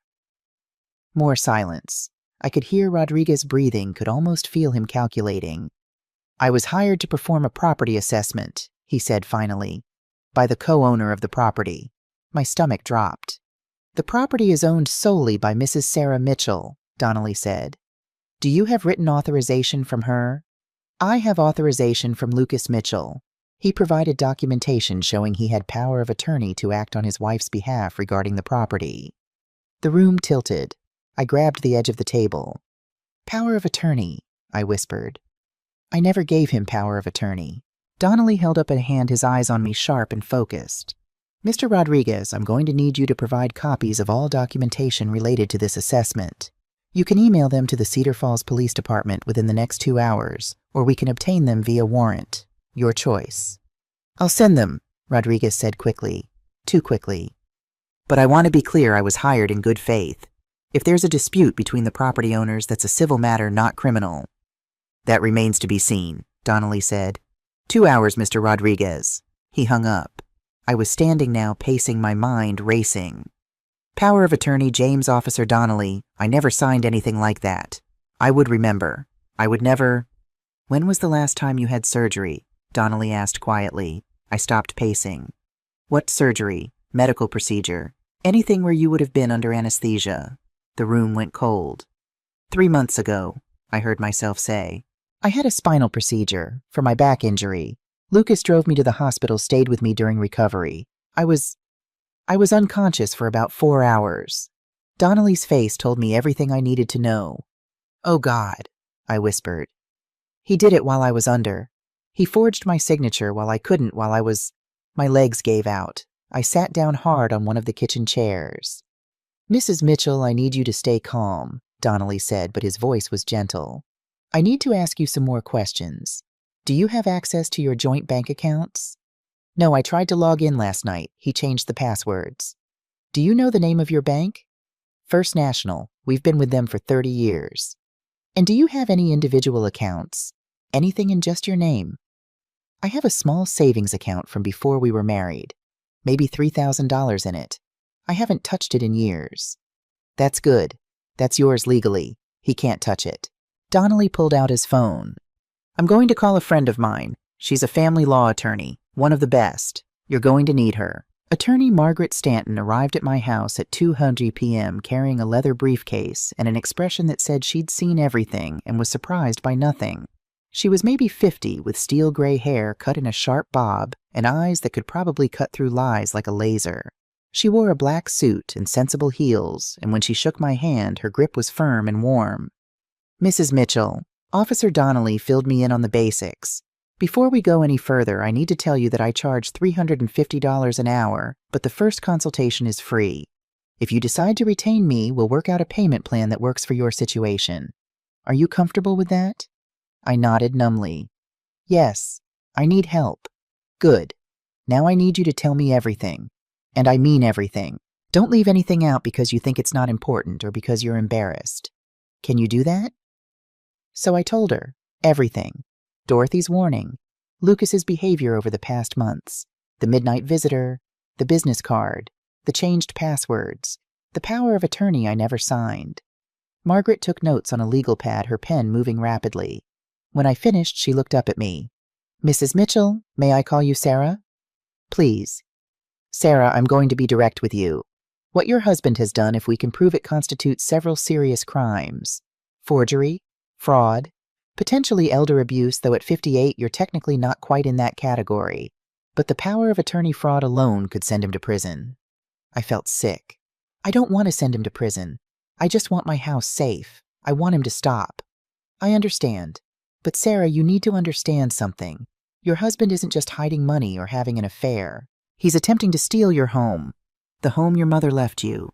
More silence. I could hear Rodriguez breathing, could almost feel him calculating. "I was hired to perform a property assessment," he said finally, "by the co-owner of the property." My stomach dropped. "The property is owned solely by Mrs. Sarah Mitchell," Donnelly said. "Do you have written authorization from her?" "I have authorization from Lucas Mitchell. He provided documentation showing he had power of attorney to act on his wife's behalf regarding the property." The room tilted. I grabbed the edge of the table. "Power of attorney," I whispered. "I never gave him power of attorney." Donnelly held up a hand, his eyes on me, sharp and focused. "Mr. Rodriguez, I'm going to need you to provide copies of all documentation related to this assessment. You can email them to the Cedar Falls Police Department within the next 2 hours, or we can obtain them via warrant. Your choice." "I'll send them," Rodriguez said quickly. Too quickly. "But I want to be clear, I was hired in good faith. If there's a dispute between the property owners, that's a civil matter, not criminal." "That remains to be seen," Donnelly said. 2 hours, Mr. Rodriguez." He hung up. I was standing now, pacing, my mind racing. "Power of attorney, James Officer Donnelly. I never signed anything like that. I would remember. I would never—" "When was the last time you had surgery?" Donnelly asked quietly. I stopped pacing. "What surgery? Medical procedure? Anything where you would have been under anesthesia?" The room went cold. 3 months ago, I heard myself say. "I had a spinal procedure for my back injury. Lucas drove me to the hospital, stayed with me during recovery. I was unconscious for about 4 hours. Donnelly's face told me everything I needed to know. "Oh God," I whispered. "He did it while I was under. He forged my signature while I couldn't, My legs gave out. I sat down hard on one of the kitchen chairs. "Mrs. Mitchell, I need you to stay calm," Donnelly said, but his voice was gentle. "I need to ask you some more questions. Do you have access to your joint bank accounts?" "No, I tried to log in last night. He changed the passwords." "Do you know the name of your bank?" "First National. We've been with them for 30 years. "And do you have any individual accounts? Anything in just your name?" "I have a small savings account from before we were married." maybe $3,000 in it. I haven't touched it in years. That's good. That's yours legally. He can't touch it. Donnelly pulled out his phone. I'm going to call a friend of mine. She's a family law attorney, one of the best. You're going to need her. Attorney Margaret Stanton arrived at my house at 2:00 p.m. carrying a leather briefcase and an expression that said she'd seen everything and was surprised by nothing. She was maybe 50, with steel gray hair cut in a sharp bob and eyes that could probably cut through lies like a laser. She wore a black suit and sensible heels, and when she shook my hand, her grip was firm and warm. Mrs. Mitchell, Officer Donnelly filled me in on the basics. Before we go any further, I need to tell you that I charge $350 an hour, but the first consultation is free. If you decide to retain me, we'll work out a payment plan that works for your situation. Are you comfortable with that? I nodded numbly. Yes, I need help. Good. Now I need you to tell me everything. And I mean everything. Don't leave anything out because you think it's not important or because you're embarrassed. Can you do that? So I told her everything. Dorothy's warning, Lucas's behavior over the past months, the midnight visitor, the business card, the changed passwords, the power of attorney I never signed. Margaret took notes on a legal pad, her pen moving rapidly. When I finished, she looked up at me. Mrs. Mitchell, may I call you Sarah? Please. Sarah, I'm going to be direct with you. What your husband has done, if we can prove it, constitutes several serious crimes. Forgery, fraud, potentially elder abuse, though at 58 you're technically not quite in that category. But the power of attorney fraud alone could send him to prison. I felt sick. I don't want to send him to prison. I just want my house safe. I want him to stop. I understand. But Sarah, you need to understand something. Your husband isn't just hiding money or having an affair. He's attempting to steal your home. The home your mother left you.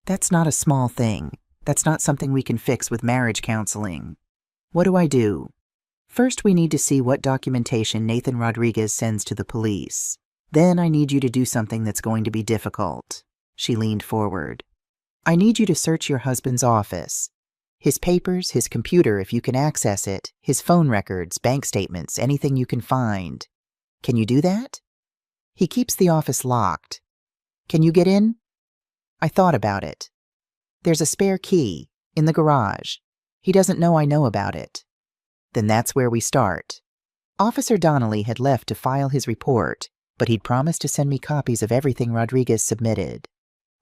That's not a small thing. That's not something we can fix with marriage counseling. What do I do? First, we need to see what documentation Nathan Rodriguez sends to the police. Then I need you to do something that's going to be difficult. She leaned forward. I need you to search your husband's office. His papers, his computer, if you can access it, his phone records, bank statements, anything you can find. Can you do that? He keeps the office locked. Can you get in? I thought about it. There's a spare key in the garage. He doesn't know I know about it. Then that's where we start. Officer Donnelly had left to file his report, but he'd promised to send me copies of everything Rodriguez submitted.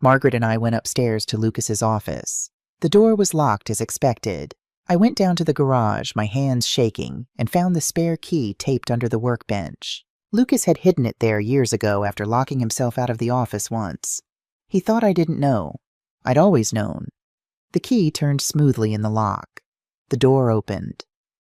Margaret and I went upstairs to Lucas's office. The door was locked as expected. I went down to the garage, my hands shaking, and found the spare key taped under the workbench. Lucas had hidden it there years ago after locking himself out of the office once. He thought I didn't know. I'd always known. The key turned smoothly in the lock. The door opened.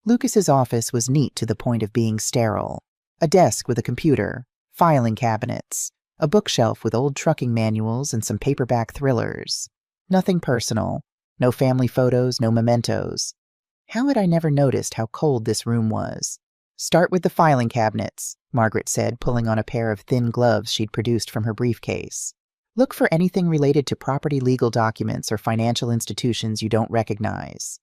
Lucas's office was neat to the point of being sterile. A desk with a computer, filing cabinets, a bookshelf with old trucking manuals and some paperback thrillers. Nothing personal. No family photos, no mementos. How had I never noticed how cold this room was? Start with the filing cabinets, Margaret said, pulling on a pair of thin gloves she'd produced from her briefcase. Look for anything related to property legal documents or financial institutions you don't recognize.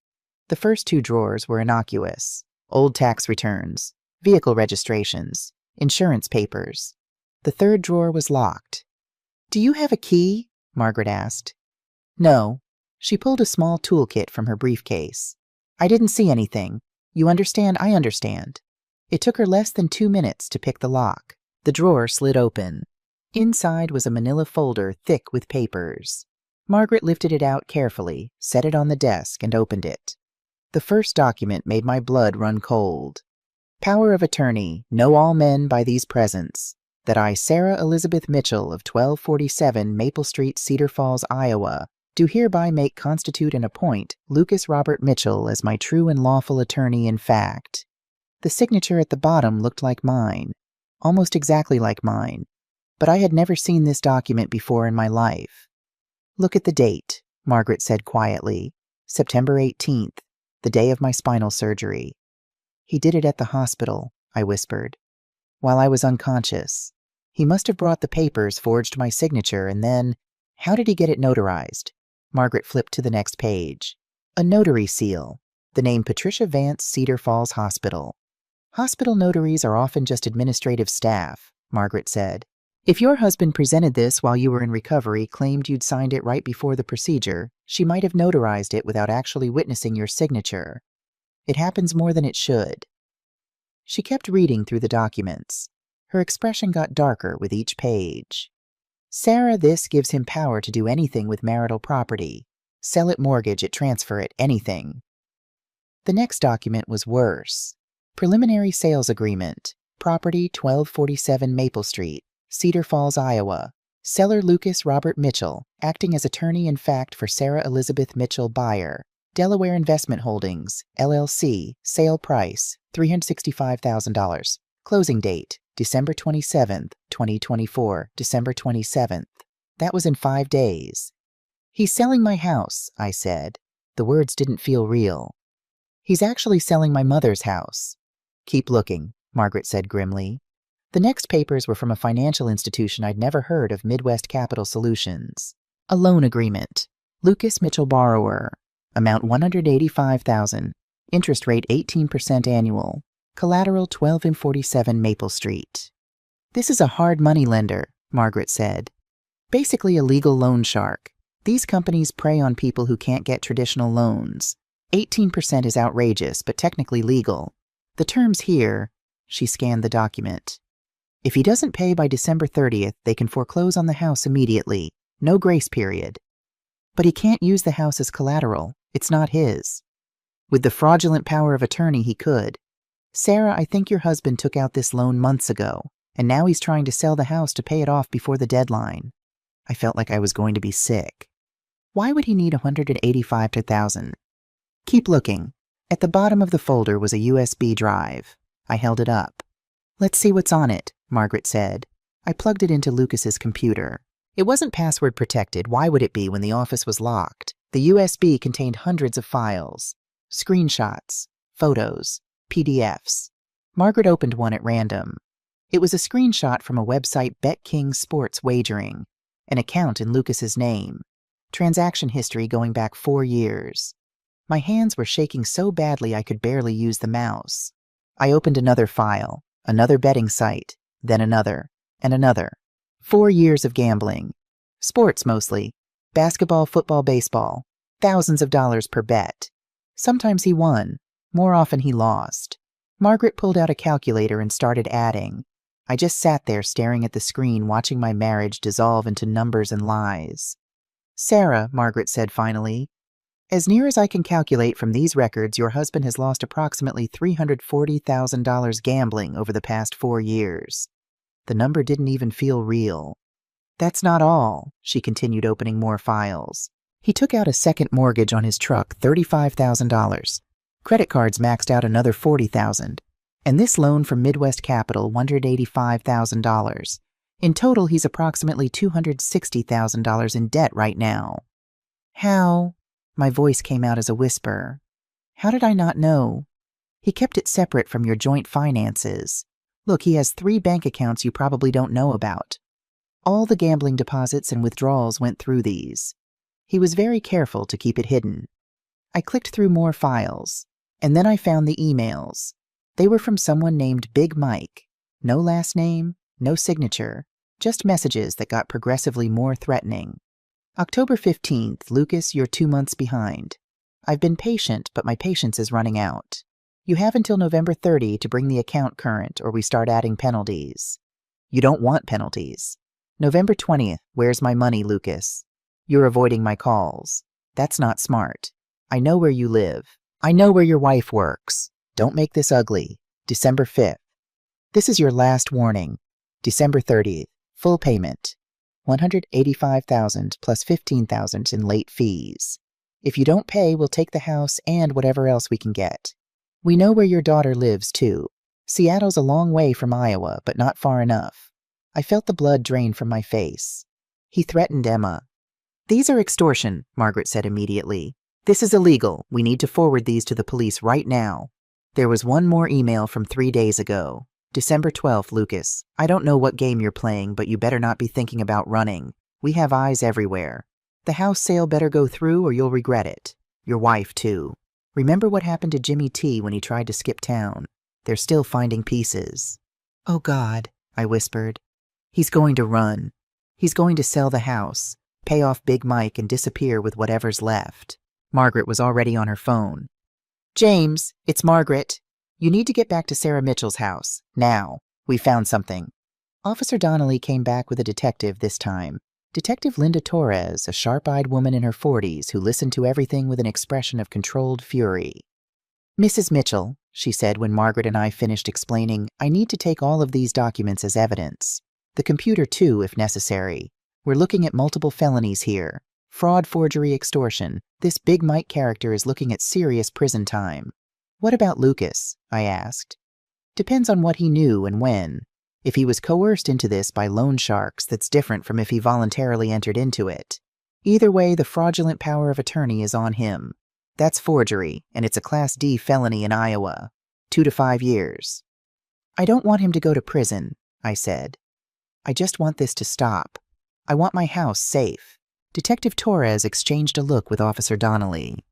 The first two drawers were innocuous. Old tax returns, vehicle registrations, insurance papers. The third drawer was locked. Do you have a key? Margaret asked. No. She pulled a small toolkit from her briefcase. I didn't see anything. You understand? I understand. It took her less than 2 minutes to pick the lock. The drawer slid open. Inside was a manila folder thick with papers. Margaret lifted it out carefully, set it on the desk, and opened it. The first document made my blood run cold. Power of attorney, know all men by these presents, that I, Sarah Elizabeth Mitchell of 1247 Maple Street, Cedar Falls, Iowa, do hereby make, constitute, and appoint Lucas Robert Mitchell as my true and lawful attorney in fact. The signature at the bottom looked like mine, almost exactly like mine, but I had never seen this document before in my life. Look at the date, Margaret said quietly. September 18th, the day of my spinal surgery. He did it at the hospital, I whispered, while I was unconscious. He must have brought the papers, forged my signature, and then, how did he get it notarized? Margaret flipped to the next page. A notary seal, the name Patricia Vance, Cedar Falls Hospital. Hospital notaries are often just administrative staff, Margaret said. If your husband presented this while you were in recovery, claimed you'd signed it right before the procedure, she might have notarized it without actually witnessing your signature. It happens more than it should. She kept reading through the documents. Her expression got darker with each page. Sarah, this gives him power to do anything with marital property. Sell it, mortgage it, transfer it, anything. The next document was worse. Preliminary sales agreement. Property 1247 Maple Street, Cedar Falls, Iowa. Seller Lucas Robert Mitchell, acting as attorney in fact for Sarah Elizabeth Mitchell, buyer. Delaware Investment Holdings, LLC, sale price, $365,000. Closing date, December 27th, 2024, December 27th. That was in 5 days. He's selling my house, I said. The words didn't feel real. He's actually selling my mother's house. Keep looking, Margaret said grimly. The next papers were from a financial institution I'd never heard of, Midwest Capital Solutions. A loan agreement. Lucas Mitchell borrower. Amount $185,000. Interest rate 18% annual. Collateral 1247 Maple Street. This is a hard money lender, Margaret said. Basically a legal loan shark. These companies prey on people who can't get traditional loans. 18% is outrageous, but technically legal. The terms here, she scanned the document. If he doesn't pay by December 30th, they can foreclose on the house immediately. No grace period. But he can't use the house as collateral. It's not his. With the fraudulent power of attorney, he could. Sarah, I think your husband took out this loan months ago, and now he's trying to sell the house to pay it off before the deadline. I felt like I was going to be sick. Why would he need $185,000? Keep looking. At the bottom of the folder was a USB drive. I held it up. Let's see what's on it, Margaret said. I plugged it into Lucas's computer. It wasn't password protected. Why would it be when the office was locked? The USB contained hundreds of files. Screenshots, photos, PDFs. Margaret opened one at random. It was a screenshot from a website, Bet King Sports Wagering, an account in Lucas's name. Transaction history going back 4 years. My hands were shaking so badly I could barely use the mouse. I opened another file, another betting site, then another, and another. 4 years of gambling. Sports mostly. Basketball, football, baseball. Thousands of dollars per bet. Sometimes he won. More often he lost. Margaret pulled out a calculator and started adding. I just sat there staring at the screen, watching my marriage dissolve into numbers and lies. Sarah, Margaret said finally, as near as I can calculate from these records, your husband has lost approximately $340,000 gambling over the past 4 years. The number didn't even feel real. That's not all, she continued, opening more files. He took out a second mortgage on his truck, $35,000. Credit cards maxed out another $40,000. And this loan from Midwest Capital, $185,000. In total, he's approximately $260,000 in debt right now. How? My voice came out as a whisper. How did I not know? He kept it separate from your joint finances. Look, he has 3 bank accounts you probably don't know about. All the gambling deposits and withdrawals went through these. He was very careful to keep it hidden. I clicked through more files, and then I found the emails. They were from someone named Big Mike. No last name, no signature, just messages that got progressively more threatening. October 15th, Lucas, you're 2 months behind. I've been patient, but my patience is running out. You have until November 30 to bring the account current, or we start adding penalties. You don't want penalties. November 20th, where's my money, Lucas? You're avoiding my calls. That's not smart. I know where you live. I know where your wife works. Don't make this ugly. December 5th. This is your last warning. December 30th, full payment. $185,000 plus $15,000 in late fees. If you don't pay, we'll take the house and whatever else we can get. We know where your daughter lives, too. Seattle's a long way from Iowa, but not far enough. I felt the blood drain from my face. He threatened Emma. These are extortion, Margaret said immediately. This is illegal. We need to forward these to the police right now. There was one more email from 3 days ago. December 12th, Lucas. I don't know what game you're playing, but you better not be thinking about running. We have eyes everywhere. The house sale better go through or you'll regret it. Your wife, too. Remember what happened to Jimmy T when he tried to skip town? They're still finding pieces. Oh, God, I whispered. He's going to run. He's going to sell the house, pay off Big Mike, and disappear with whatever's left. Margaret was already on her phone. James, it's Margaret. You need to get back to Sarah Mitchell's house. Now. We found something. Officer Donnelly came back with a detective this time. Detective Linda Torres, a sharp-eyed woman in her 40s who listened to everything with an expression of controlled fury. Mrs. Mitchell, she said when Margaret and I finished explaining, I need to take all of these documents as evidence. The computer, too, if necessary. We're looking at multiple felonies here. Fraud, forgery, extortion. This Big Mike character is looking at serious prison time. What about Lucas? I asked. Depends on what he knew and when. If he was coerced into this by loan sharks, that's different from if he voluntarily entered into it. Either way, the fraudulent power of attorney is on him. That's forgery, and it's a Class D felony in Iowa. 2 to 5 years. I don't want him to go to prison, I said. I just want this to stop. I want my house safe. Detective Torres exchanged a look with Officer Donnelly.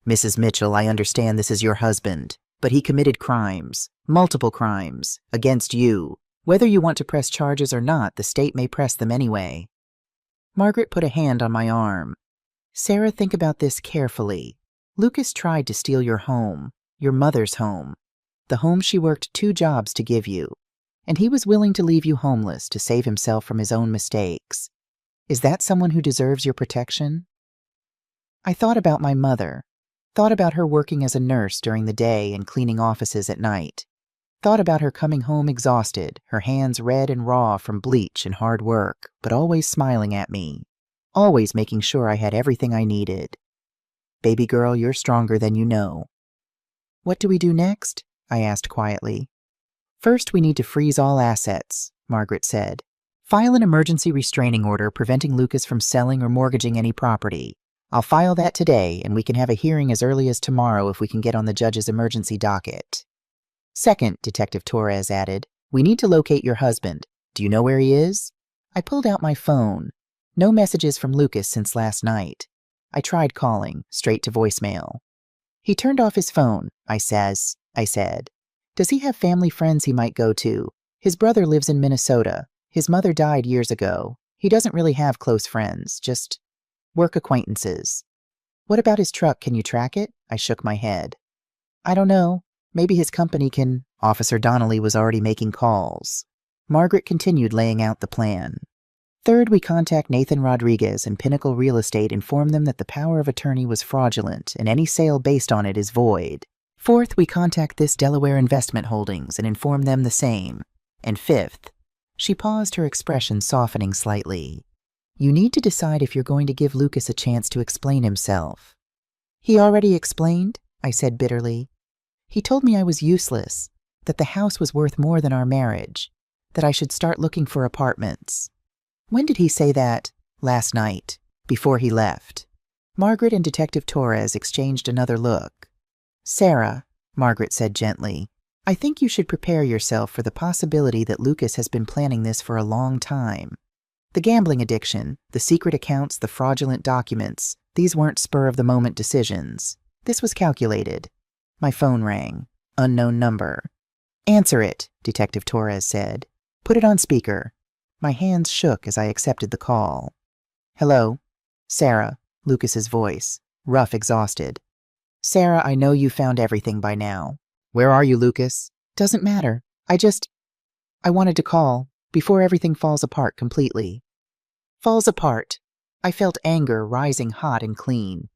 Mrs. Mitchell, I understand this is your husband, but he committed crimes, multiple crimes, against you. Whether you want to press charges or not, the state may press them anyway. Margaret put a hand on my arm. Sarah, think about this carefully. Lucas tried to steal your home, your mother's home, the home she worked 2 jobs to give you, and he was willing to leave you homeless to save himself from his own mistakes. Is that someone who deserves your protection? I thought about my mother, thought about her working as a nurse during the day and cleaning offices at night. Thought about her coming home exhausted, her hands red and raw from bleach and hard work, but always smiling at me, always making sure I had everything I needed. Baby girl, you're stronger than you know. What do we do next? I asked quietly. First, we need to freeze all assets, Margaret said. File an emergency restraining order preventing Lucas from selling or mortgaging any property. I'll file that today, and we can have a hearing as early as tomorrow if we can get on the judge's emergency docket. Second, Detective Torres added, we need to locate your husband. Do you know where he is? I pulled out my phone. No messages from Lucas since last night. I tried calling, straight to voicemail. He turned off his phone, I said. Does he have family friends he might go to? His brother lives in Minnesota. His mother died years ago. He doesn't really have close friends, just work acquaintances. What about his truck? Can you track it? I shook my head. I don't know. Maybe his company can. Officer Donnelly was already making calls. Margaret continued laying out the plan. Third, we contact Nathan Rodriguez and Pinnacle Real Estate, inform them that the power of attorney was fraudulent and any sale based on it is void. Fourth, we contact this Delaware Investment Holdings and inform them the same. And fifth, she paused, her expression softening slightly. You need to decide if you're going to give Lucas a chance to explain himself. He already explained, I said bitterly. He told me I was useless, that the house was worth more than our marriage, that I should start looking for apartments. When did he say that? Last night, before he left. Margaret and Detective Torres exchanged another look. Sarah, Margaret said gently, I think you should prepare yourself for the possibility that Lucas has been planning this for a long time. The gambling addiction, the secret accounts, the fraudulent documents, these weren't spur-of-the-moment decisions. This was calculated. My phone rang. Unknown number. Answer it, Detective Torres said. Put it on speaker. My hands shook as I accepted the call. Hello? Sarah, Lucas's voice, rough, exhausted. Sarah, I know you found everything by now. Where are you, Lucas? Doesn't matter. I wanted to call, before everything falls apart completely. Falls apart. I felt anger rising hot and clean.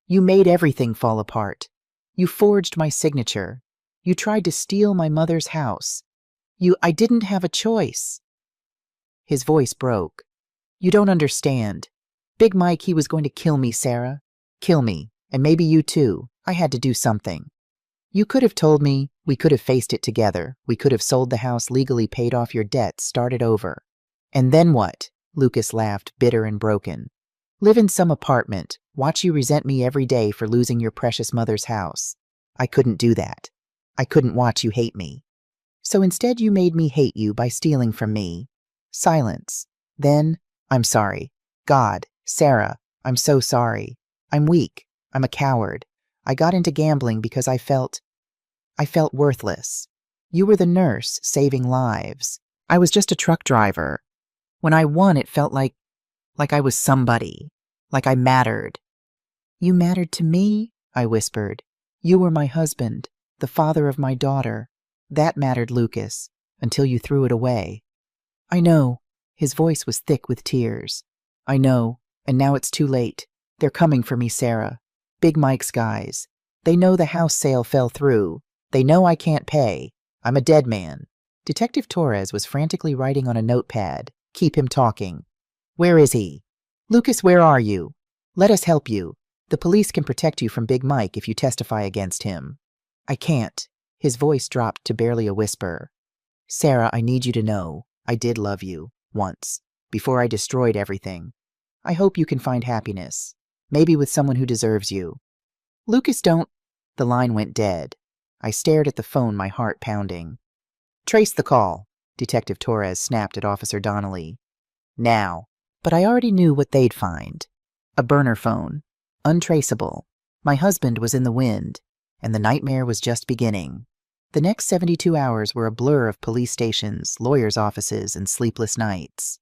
You made everything fall apart. You forged my signature. You tried to steal my mother's house. I didn't have a choice. His voice broke. You don't understand. Big Mike, he was going to kill me, Sarah. Kill me, and maybe you too. I had to do something. You could have told me, we could have faced it together. We could have sold the house, legally paid off your debts, started over. And then what? Lucas laughed, bitter and broken. Live in some apartment. Watch you resent me every day for losing your precious mother's house. I couldn't do that. I couldn't watch you hate me. So instead you made me hate you by stealing from me. Silence. Then, I'm sorry. God, Sarah, I'm so sorry. I'm weak. I'm a coward. I got into gambling because I felt worthless. You were the nurse saving lives. I was just a truck driver. When I won, it felt like I was somebody, like I mattered. You mattered to me? I whispered. You were my husband, the father of my daughter. That mattered, Lucas, until you threw it away. I know. His voice was thick with tears. I know, and now it's too late. They're coming for me, Sarah. Big Mike's guys. They know the house sale fell through. They know I can't pay. I'm a dead man. Detective Torres was frantically writing on a notepad. Keep him talking. Where is he? Lucas, where are you? Let us help you. The police can protect you from Big Mike if you testify against him. I can't. His voice dropped to barely a whisper. Sarah, I need you to know, I did love you, once, before I destroyed everything. I hope you can find happiness, maybe with someone who deserves you. Lucas, don't... The line went dead. I stared at the phone, my heart pounding. Trace the call, Detective Torres snapped at Officer Donnelly. Now. But I already knew what they'd find. A burner phone. Untraceable. My husband was in the wind, and the nightmare was just beginning. The next 72 hours were a blur of police stations, lawyers' offices, and sleepless nights.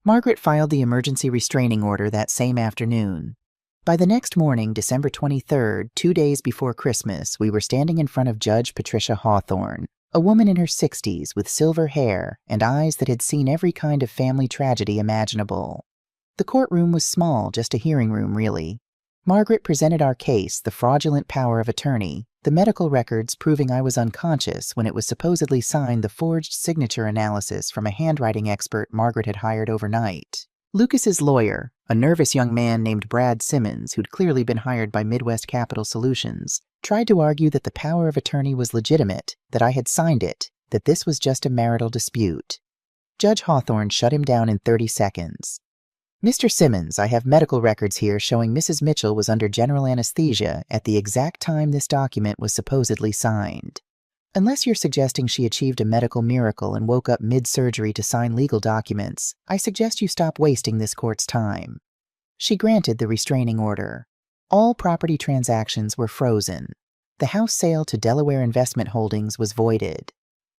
Margaret filed the emergency restraining order that same afternoon. By the next morning, December 23rd, 2 days before Christmas, we were standing in front of Judge Patricia Hawthorne, a woman in her 60s with silver hair and eyes that had seen every kind of family tragedy imaginable. The courtroom was small, just a hearing room, really. Margaret presented our case, the fraudulent power of attorney, the medical records proving I was unconscious when it was supposedly signed, the forged signature analysis from a handwriting expert Margaret had hired overnight. Lucas's lawyer, a nervous young man named Brad Simmons, who'd clearly been hired by Midwest Capital Solutions, tried to argue that the power of attorney was legitimate, that I had signed it, that this was just a marital dispute. Judge Hawthorne shut him down in 30 seconds. Mr. Simmons, I have medical records here showing Mrs. Mitchell was under general anesthesia at the exact time this document was supposedly signed. Unless you're suggesting she achieved a medical miracle and woke up mid-surgery to sign legal documents, I suggest you stop wasting this court's time. She granted the restraining order. All property transactions were frozen. The house sale to Delaware Investment Holdings was voided.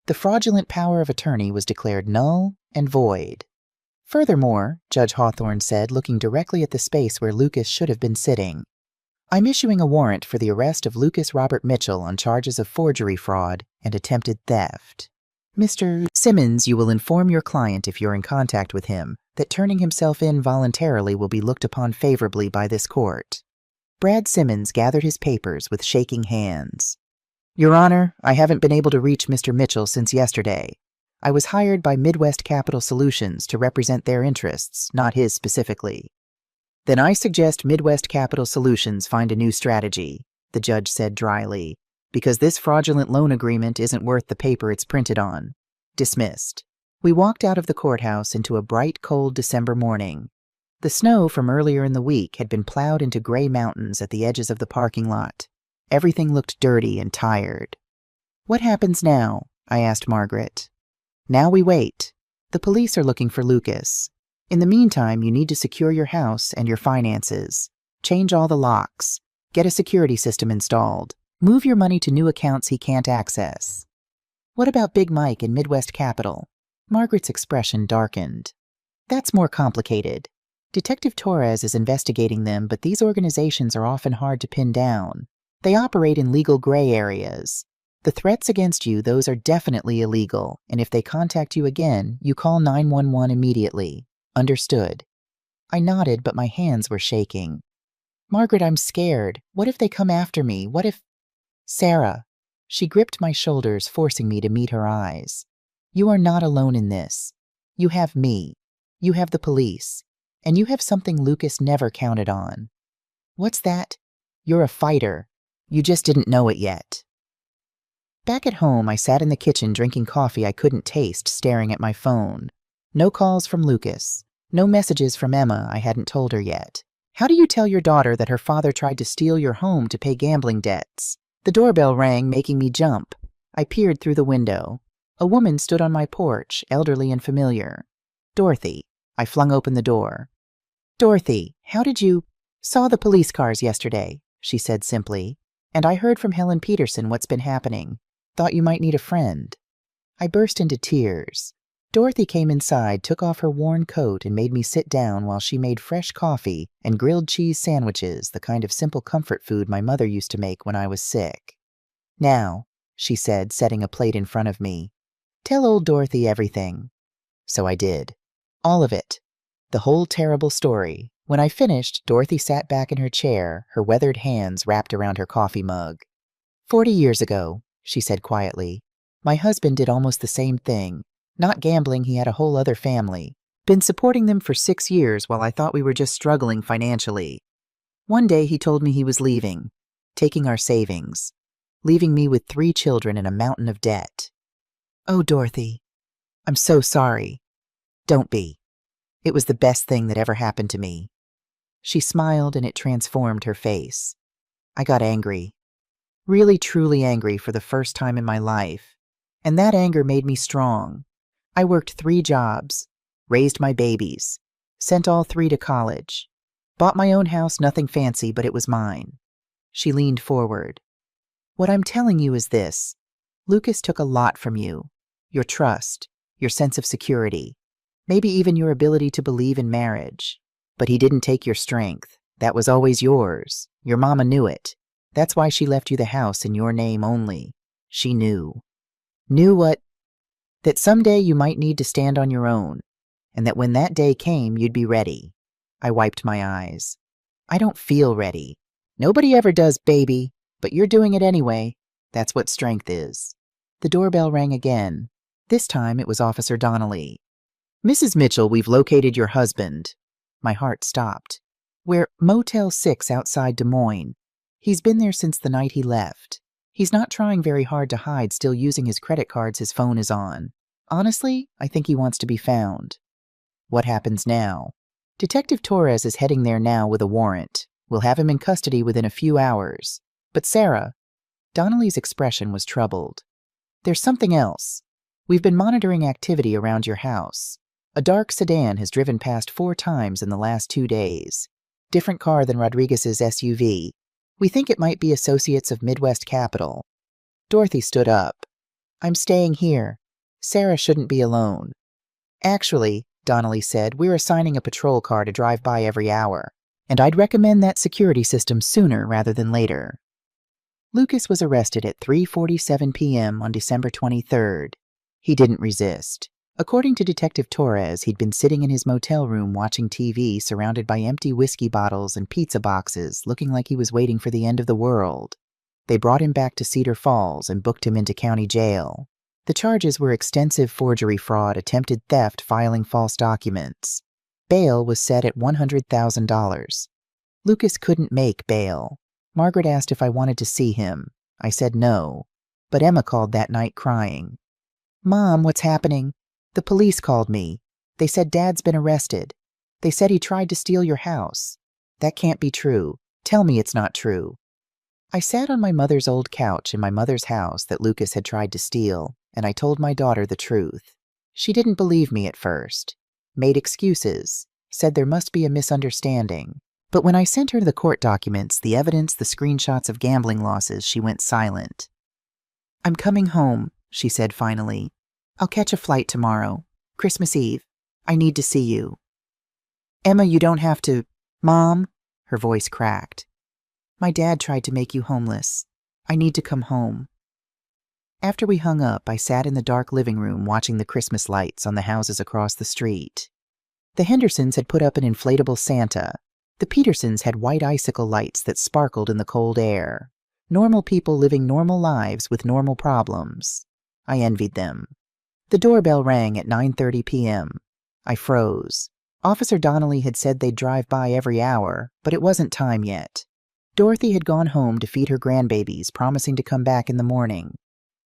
The fraudulent power of attorney was declared null and void. Furthermore, Judge Hawthorne said, looking directly at the space where Lucas should have been sitting, I'm issuing a warrant for the arrest of Lucas Robert Mitchell on charges of forgery, fraud, and attempted theft. Mr. Simmons, you will inform your client, if you're in contact with him, that turning himself in voluntarily will be looked upon favorably by this court. Brad Simmons gathered his papers with shaking hands. Your Honor, I haven't been able to reach Mr. Mitchell since yesterday. I was hired by Midwest Capital Solutions to represent their interests, not his specifically. Then I suggest Midwest Capital Solutions find a new strategy, the judge said dryly, because this fraudulent loan agreement isn't worth the paper it's printed on. Dismissed. We walked out of the courthouse into a bright, cold December morning. The snow from earlier in the week had been plowed into gray mountains at the edges of the parking lot. Everything looked dirty and tired. What happens now? I asked Margaret. Now we wait. The police are looking for Lucas. In the meantime, you need to secure your house and your finances. Change all the locks. Get a security system installed. Move your money to new accounts he can't access. What about Big Mike and Midwest Capital? Margaret's expression darkened. That's more complicated. Detective Torres is investigating them, but these organizations are often hard to pin down. They operate in legal gray areas. The threats against you, those are definitely illegal, and if they contact you again, you call 911 immediately. Understood. I nodded, but my hands were shaking. Margaret, I'm scared. What if they come after me? What if... Sarah. She gripped my shoulders, forcing me to meet her eyes. You are not alone in this. You have me. You have the police. And you have something Lucas never counted on. What's that? You're a fighter. You just didn't know it yet. Back at home, I sat in the kitchen drinking coffee I couldn't taste, staring at my phone. No calls from Lucas. No messages from Emma I hadn't told her yet. How do you tell your daughter that her father tried to steal your home to pay gambling debts? The doorbell rang, making me jump. I peered through the window. A woman stood on my porch, elderly and familiar. Dorothy. I flung open the door. Dorothy, how did you... Saw the police cars yesterday, she said simply. And I heard from Helen Peterson what's been happening. Thought you might need a friend. I burst into tears. Dorothy came inside, took off her worn coat, and made me sit down while she made fresh coffee and grilled cheese sandwiches, the kind of simple comfort food my mother used to make when I was sick. "Now," she said, setting a plate in front of me, "tell old Dorothy everything." So I did. All of it. The whole terrible story. When I finished, Dorothy sat back in her chair, her weathered hands wrapped around her coffee mug. 40 years ago, she said quietly, my husband did almost the same thing. Not gambling, he had a whole other family. Been supporting them for 6 years while I thought we were just struggling financially. One day he told me he was leaving, taking our savings, leaving me with 3 children and a mountain of debt. Oh, Dorothy, I'm so sorry. Don't be. It was the best thing that ever happened to me. She smiled and it transformed her face. I got angry. Really, truly angry for the first time in my life. And that anger made me strong. I worked 3 jobs, raised my babies, sent all 3 to college, bought my own house, nothing fancy, but it was mine. She leaned forward. What I'm telling you is this. Lucas took a lot from you. Your trust, your sense of security, maybe even your ability to believe in marriage. But he didn't take your strength. That was always yours. Your mama knew it. That's why she left you the house in your name only. She knew. Knew what? That someday you might need to stand on your own, and that when that day came, you'd be ready. I wiped my eyes. I don't feel ready. Nobody ever does, baby, but you're doing it anyway. That's what strength is. The doorbell rang again. This time it was Officer Donnelly. Mrs. Mitchell, we've located your husband. My heart stopped. We're Motel 6 outside Des Moines. He's been there since the night he left. He's not trying very hard to hide, still using his credit cards his phone is on. Honestly, I think he wants to be found. What happens now? Detective Torres is heading there now with a warrant. We'll have him in custody within a few hours. But Sarah, Donnelly's expression was troubled. There's something else. We've been monitoring activity around your house. A dark sedan has driven past 4 times in the last 2 days. Different car than Rodriguez's SUV. We think it might be associates of Midwest Capital. Dorothy stood up. I'm staying here. Sarah shouldn't be alone. Actually, Donnelly said, we're assigning a patrol car to drive by every hour, and I'd recommend that security system sooner rather than later. Lucas was arrested at 3:47 p.m. on December 23rd. He didn't resist. According to Detective Torres, he'd been sitting in his motel room watching TV, surrounded by empty whiskey bottles and pizza boxes, looking like he was waiting for the end of the world. They brought him back to Cedar Falls and booked him into county jail. The charges were extensive forgery fraud, attempted theft, filing false documents. Bail was set at $100,000. Lucas couldn't make bail. Margaret asked if I wanted to see him. I said no. But Emma called that night crying. Mom, what's happening? The police called me. They said Dad's been arrested. They said he tried to steal your house. That can't be true. Tell me it's not true. I sat on my mother's old couch in my mother's house that Lucas had tried to steal, and I told my daughter the truth. She didn't believe me at first. Made excuses. Said there must be a misunderstanding. But when I sent her the court documents, the evidence, the screenshots of gambling losses, she went silent. I'm coming home, she said finally. I'll catch a flight tomorrow. Christmas Eve. I need to see you. Emma, you don't have to. Mom, her voice cracked. My dad tried to make you homeless. I need to come home. After we hung up, I sat in the dark living room watching the Christmas lights on the houses across the street. The Hendersons had put up an inflatable Santa. The Petersons had white icicle lights that sparkled in the cold air. Normal people living normal lives with normal problems. I envied them. The doorbell rang at 9:30 p.m. I froze. Officer Donnelly had said they'd drive by every hour, but it wasn't time yet. Dorothy had gone home to feed her grandbabies, promising to come back in the morning.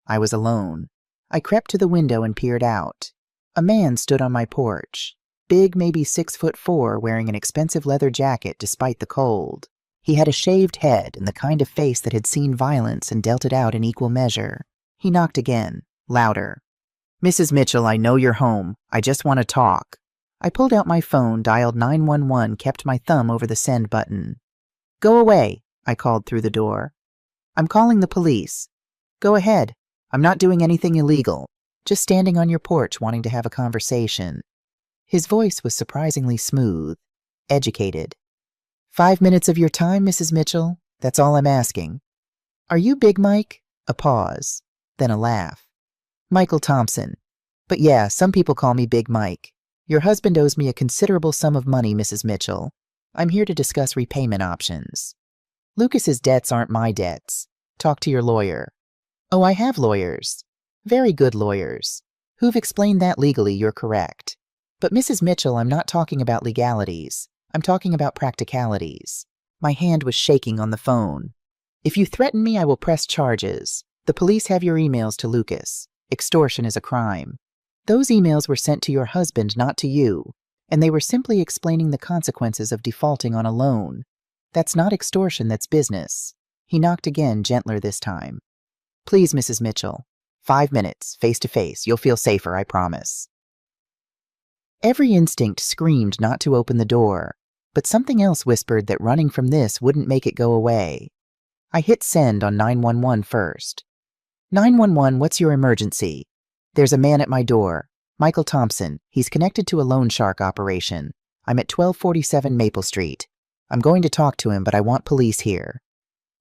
I was alone. I crept to the window and peered out. A man stood on my porch. Big, maybe 6'4", wearing an expensive leather jacket despite the cold. He had a shaved head and the kind of face that had seen violence and dealt it out in equal measure. He knocked again, louder. Mrs. Mitchell, I know you're home. I just want to talk. I pulled out my phone, dialed 911, kept my thumb over the send button. Go away, I called through the door. I'm calling the police. Go ahead. I'm not doing anything illegal. Just standing on your porch wanting to have a conversation." His voice was surprisingly smooth, educated. "5 minutes of your time, Mrs. Mitchell? That's all I'm asking." "Are you Big Mike?" A pause, then a laugh. "Michael Thompson. But yeah, some people call me Big Mike. Your husband owes me a considerable sum of money, Mrs. Mitchell. I'm here to discuss repayment options." "Lucas's debts aren't my debts. Talk to your lawyer." "Oh, I have lawyers. Very good lawyers. Who've explained that legally you're correct. But Mrs. Mitchell, I'm not talking about legalities. I'm talking about practicalities." My hand was shaking on the phone. "If you threaten me, I will press charges. The police have your emails to Lucas. Extortion is a crime. Those emails were sent to your husband, not to you, and they were simply explaining the consequences of defaulting on a loan. That's not extortion, that's business." He knocked again, gentler this time. "Please, Mrs. Mitchell. 5 minutes, face to face. You'll feel safer, I promise." Every instinct screamed not to open the door, but something else whispered that running from this wouldn't make it go away. I hit send on 911 first. "911, what's your emergency?" "There's a man at my door. Michael Thompson. He's connected to a loan shark operation. I'm at 1247 Maple Street. I'm going to talk to him, but I want police here."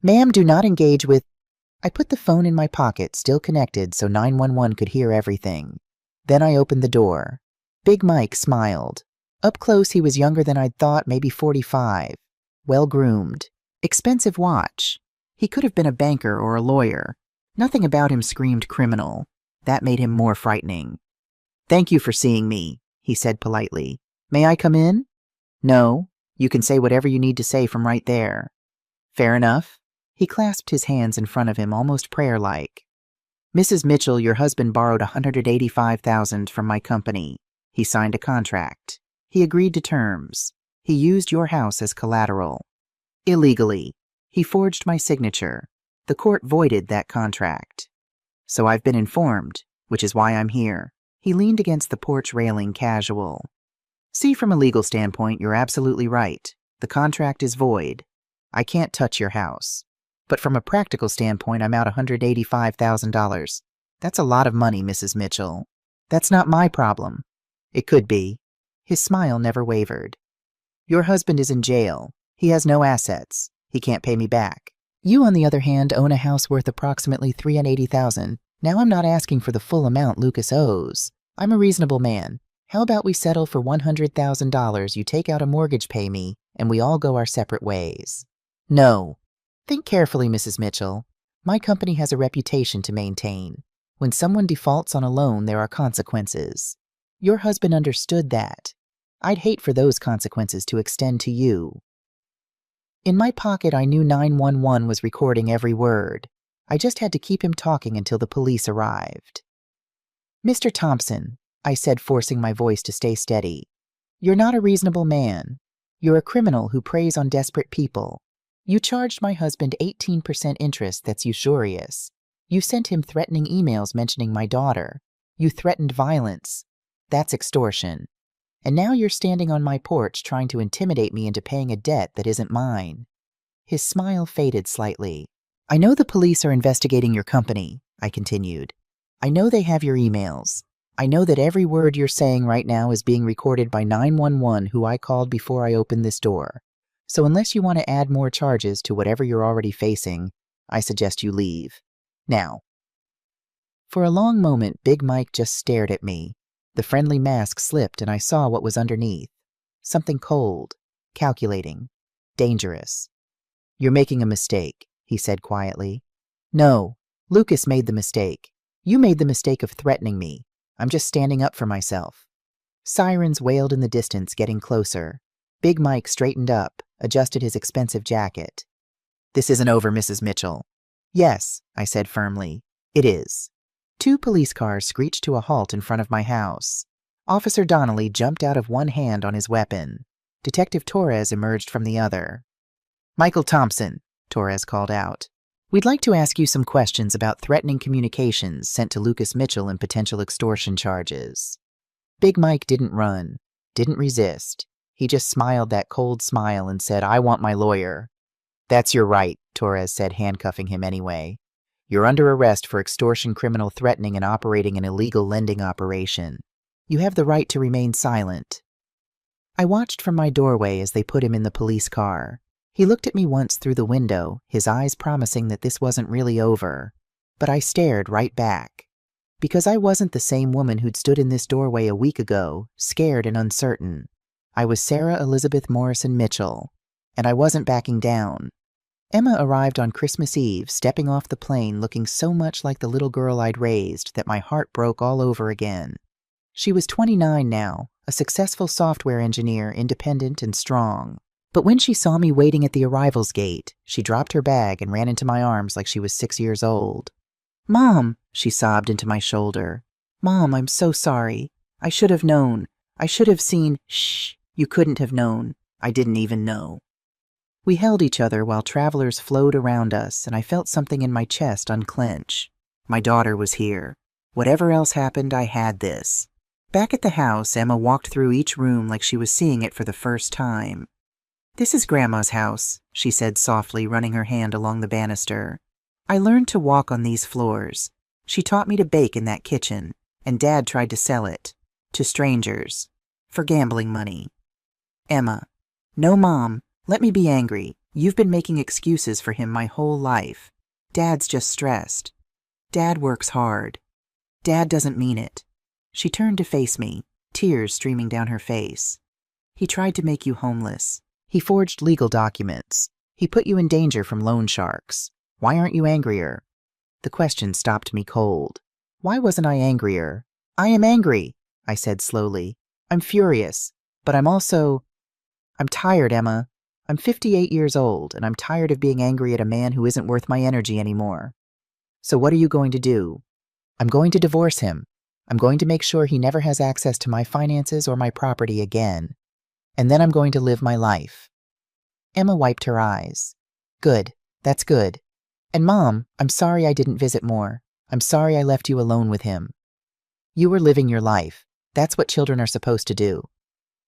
"Ma'am, do not engage with—" I put the phone in my pocket, still connected, so 911 could hear everything. Then I opened the door. Big Mike smiled. Up close, he was younger than I'd thought, maybe 45. Well-groomed. Expensive watch. He could have been a banker or a lawyer. Nothing about him screamed criminal. That made him more frightening. "Thank you for seeing me," he said politely. "May I come in?" "No. You can say whatever you need to say from right there." "Fair enough." He clasped his hands in front of him, almost prayer-like. "Mrs. Mitchell, your husband borrowed $185,000 from my company. He signed a contract. He agreed to terms. He used your house as collateral. Illegally. He forged my signature. The court voided that contract. So I've been informed, which is why I'm here." He leaned against the porch railing, casual. "See, from a legal standpoint, you're absolutely right. The contract is void. I can't touch your house. But from a practical standpoint, I'm out $185,000. That's a lot of money, Mrs. Mitchell. That's not my problem." "It could be." His smile never wavered. "Your husband is in jail. He has no assets. He can't pay me back. You, on the other hand, own a house worth approximately $380,000. Now, I'm not asking for the full amount Lucas owes. I'm a reasonable man. How about we settle for $100,000, you take out a mortgage, pay me, and we all go our separate ways?" "No." "Think carefully, Mrs. Mitchell. My company has a reputation to maintain. When someone defaults on a loan, there are consequences. Your husband understood that. I'd hate for those consequences to extend to you." In my pocket, I knew 911 was recording every word. I just had to keep him talking until the police arrived. "Mr. Thompson," I said, forcing my voice to stay steady, "you're not a reasonable man. You're a criminal who preys on desperate people. You charged my husband 18% interest that's usurious. You sent him threatening emails mentioning my daughter. You threatened violence. That's extortion. And now you're standing on my porch trying to intimidate me into paying a debt that isn't mine." His smile faded slightly. "I know the police are investigating your company," I continued. "I know they have your emails. I know that every word you're saying right now is being recorded by 911, who I called before I opened this door. So unless you want to add more charges to whatever you're already facing, I suggest you leave. Now." For a long moment, Big Mike just stared at me. The friendly mask slipped and I saw what was underneath. Something cold, calculating, dangerous. "You're making a mistake," he said quietly. "No, Lucas made the mistake. You made the mistake of threatening me. I'm just standing up for myself." Sirens wailed in the distance, getting closer. Big Mike straightened up, adjusted his expensive jacket. "This isn't over, Mrs. Mitchell." "Yes," I said firmly. "It is." 2 police cars screeched to a halt in front of my house. Officer Donnelly jumped out of one hand on his weapon. Detective Torres emerged from the other. "Michael Thompson," Torres called out. "We'd like to ask you some questions about threatening communications sent to Lucas Mitchell and potential extortion charges." Big Mike didn't run, didn't resist. He just smiled that cold smile and said, "I want my lawyer." "That's your right," Torres said, handcuffing him anyway. You're under arrest for extortion, criminal threatening, and operating an illegal lending operation. You have the right to remain silent." I watched from my doorway as they put him in the police car. He looked at me once through the window, his eyes promising that this wasn't really over. But I stared right back. Because I wasn't the same woman who'd stood in this doorway a week ago, scared and uncertain. I was Sarah Elizabeth Morrison Mitchell, and I wasn't backing down. Emma arrived on Christmas Eve, stepping off the plane looking so much like the little girl I'd raised that my heart broke all over again. She was 29 now, a successful software engineer, independent and strong. But when she saw me waiting at the arrivals gate, she dropped her bag and ran into my arms like she was 6 years old. "Mom," she sobbed into my shoulder. "Mom, I'm so sorry. I should have known. I should have seen." "Shh, you couldn't have known. I didn't even know." We held each other while travelers flowed around us, and I felt something in my chest unclench. My daughter was here. Whatever else happened, I had this. Back at the house, Emma walked through each room like she was seeing it for the first time. "This is Grandma's house," she said softly, running her hand along the banister. "I learned to walk on these floors. She taught me to bake in that kitchen, and Dad tried to sell it. To strangers. For gambling money." Emma: "No, Mom. Let me be angry. You've been making excuses for him my whole life. Dad's just stressed. Dad works hard. Dad doesn't mean it." She turned to face me, tears streaming down her face. "He tried to make you homeless. He forged legal documents. He put you in danger from loan sharks. Why aren't you angrier?" The question stopped me cold. Why wasn't I angrier? "I am angry," I said slowly. "I'm furious, but I'm tired, Emma. I'm 58 years old, and I'm tired of being angry at a man who isn't worth my energy anymore. So what are you going to do?" "I'm going to divorce him. I'm going to make sure he never has access to my finances or my property again. And then I'm going to live my life." Emma wiped her eyes. "Good. That's good. And Mom, I'm sorry I didn't visit more. I'm sorry I left you alone with him." "You were living your life. That's what children are supposed to do."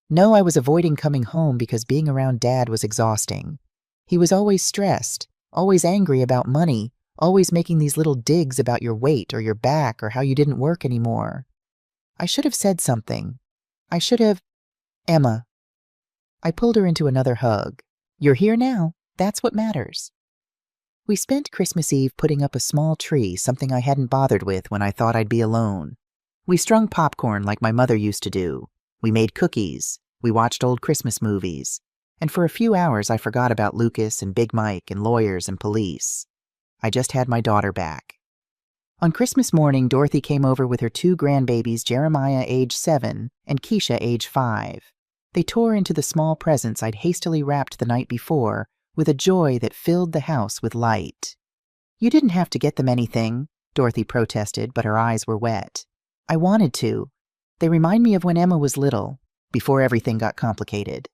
"No, I was avoiding coming home because being around Dad was exhausting. He was always stressed, always angry about money, always making these little digs about your weight or your back or how you didn't work anymore. I should have said something. I should have—" "Emma." I pulled her into another hug. "You're here now. That's what matters." We spent Christmas Eve putting up a small tree, something I hadn't bothered with when I thought I'd be alone. We strung popcorn like my mother used to do. We made cookies. We watched old Christmas movies. And for a few hours I forgot about Lucas and Big Mike and lawyers and police. I just had my daughter back. On Christmas morning, Dorothy came over with her 2 grandbabies, Jeremiah, age 7, and Keisha, age 5. They tore into the small presents I'd hastily wrapped the night before with a joy that filled the house with light. "You didn't have to get them anything," Dorothy protested, but her eyes were wet. "I wanted to. They remind me of when Emma was little, before everything got complicated."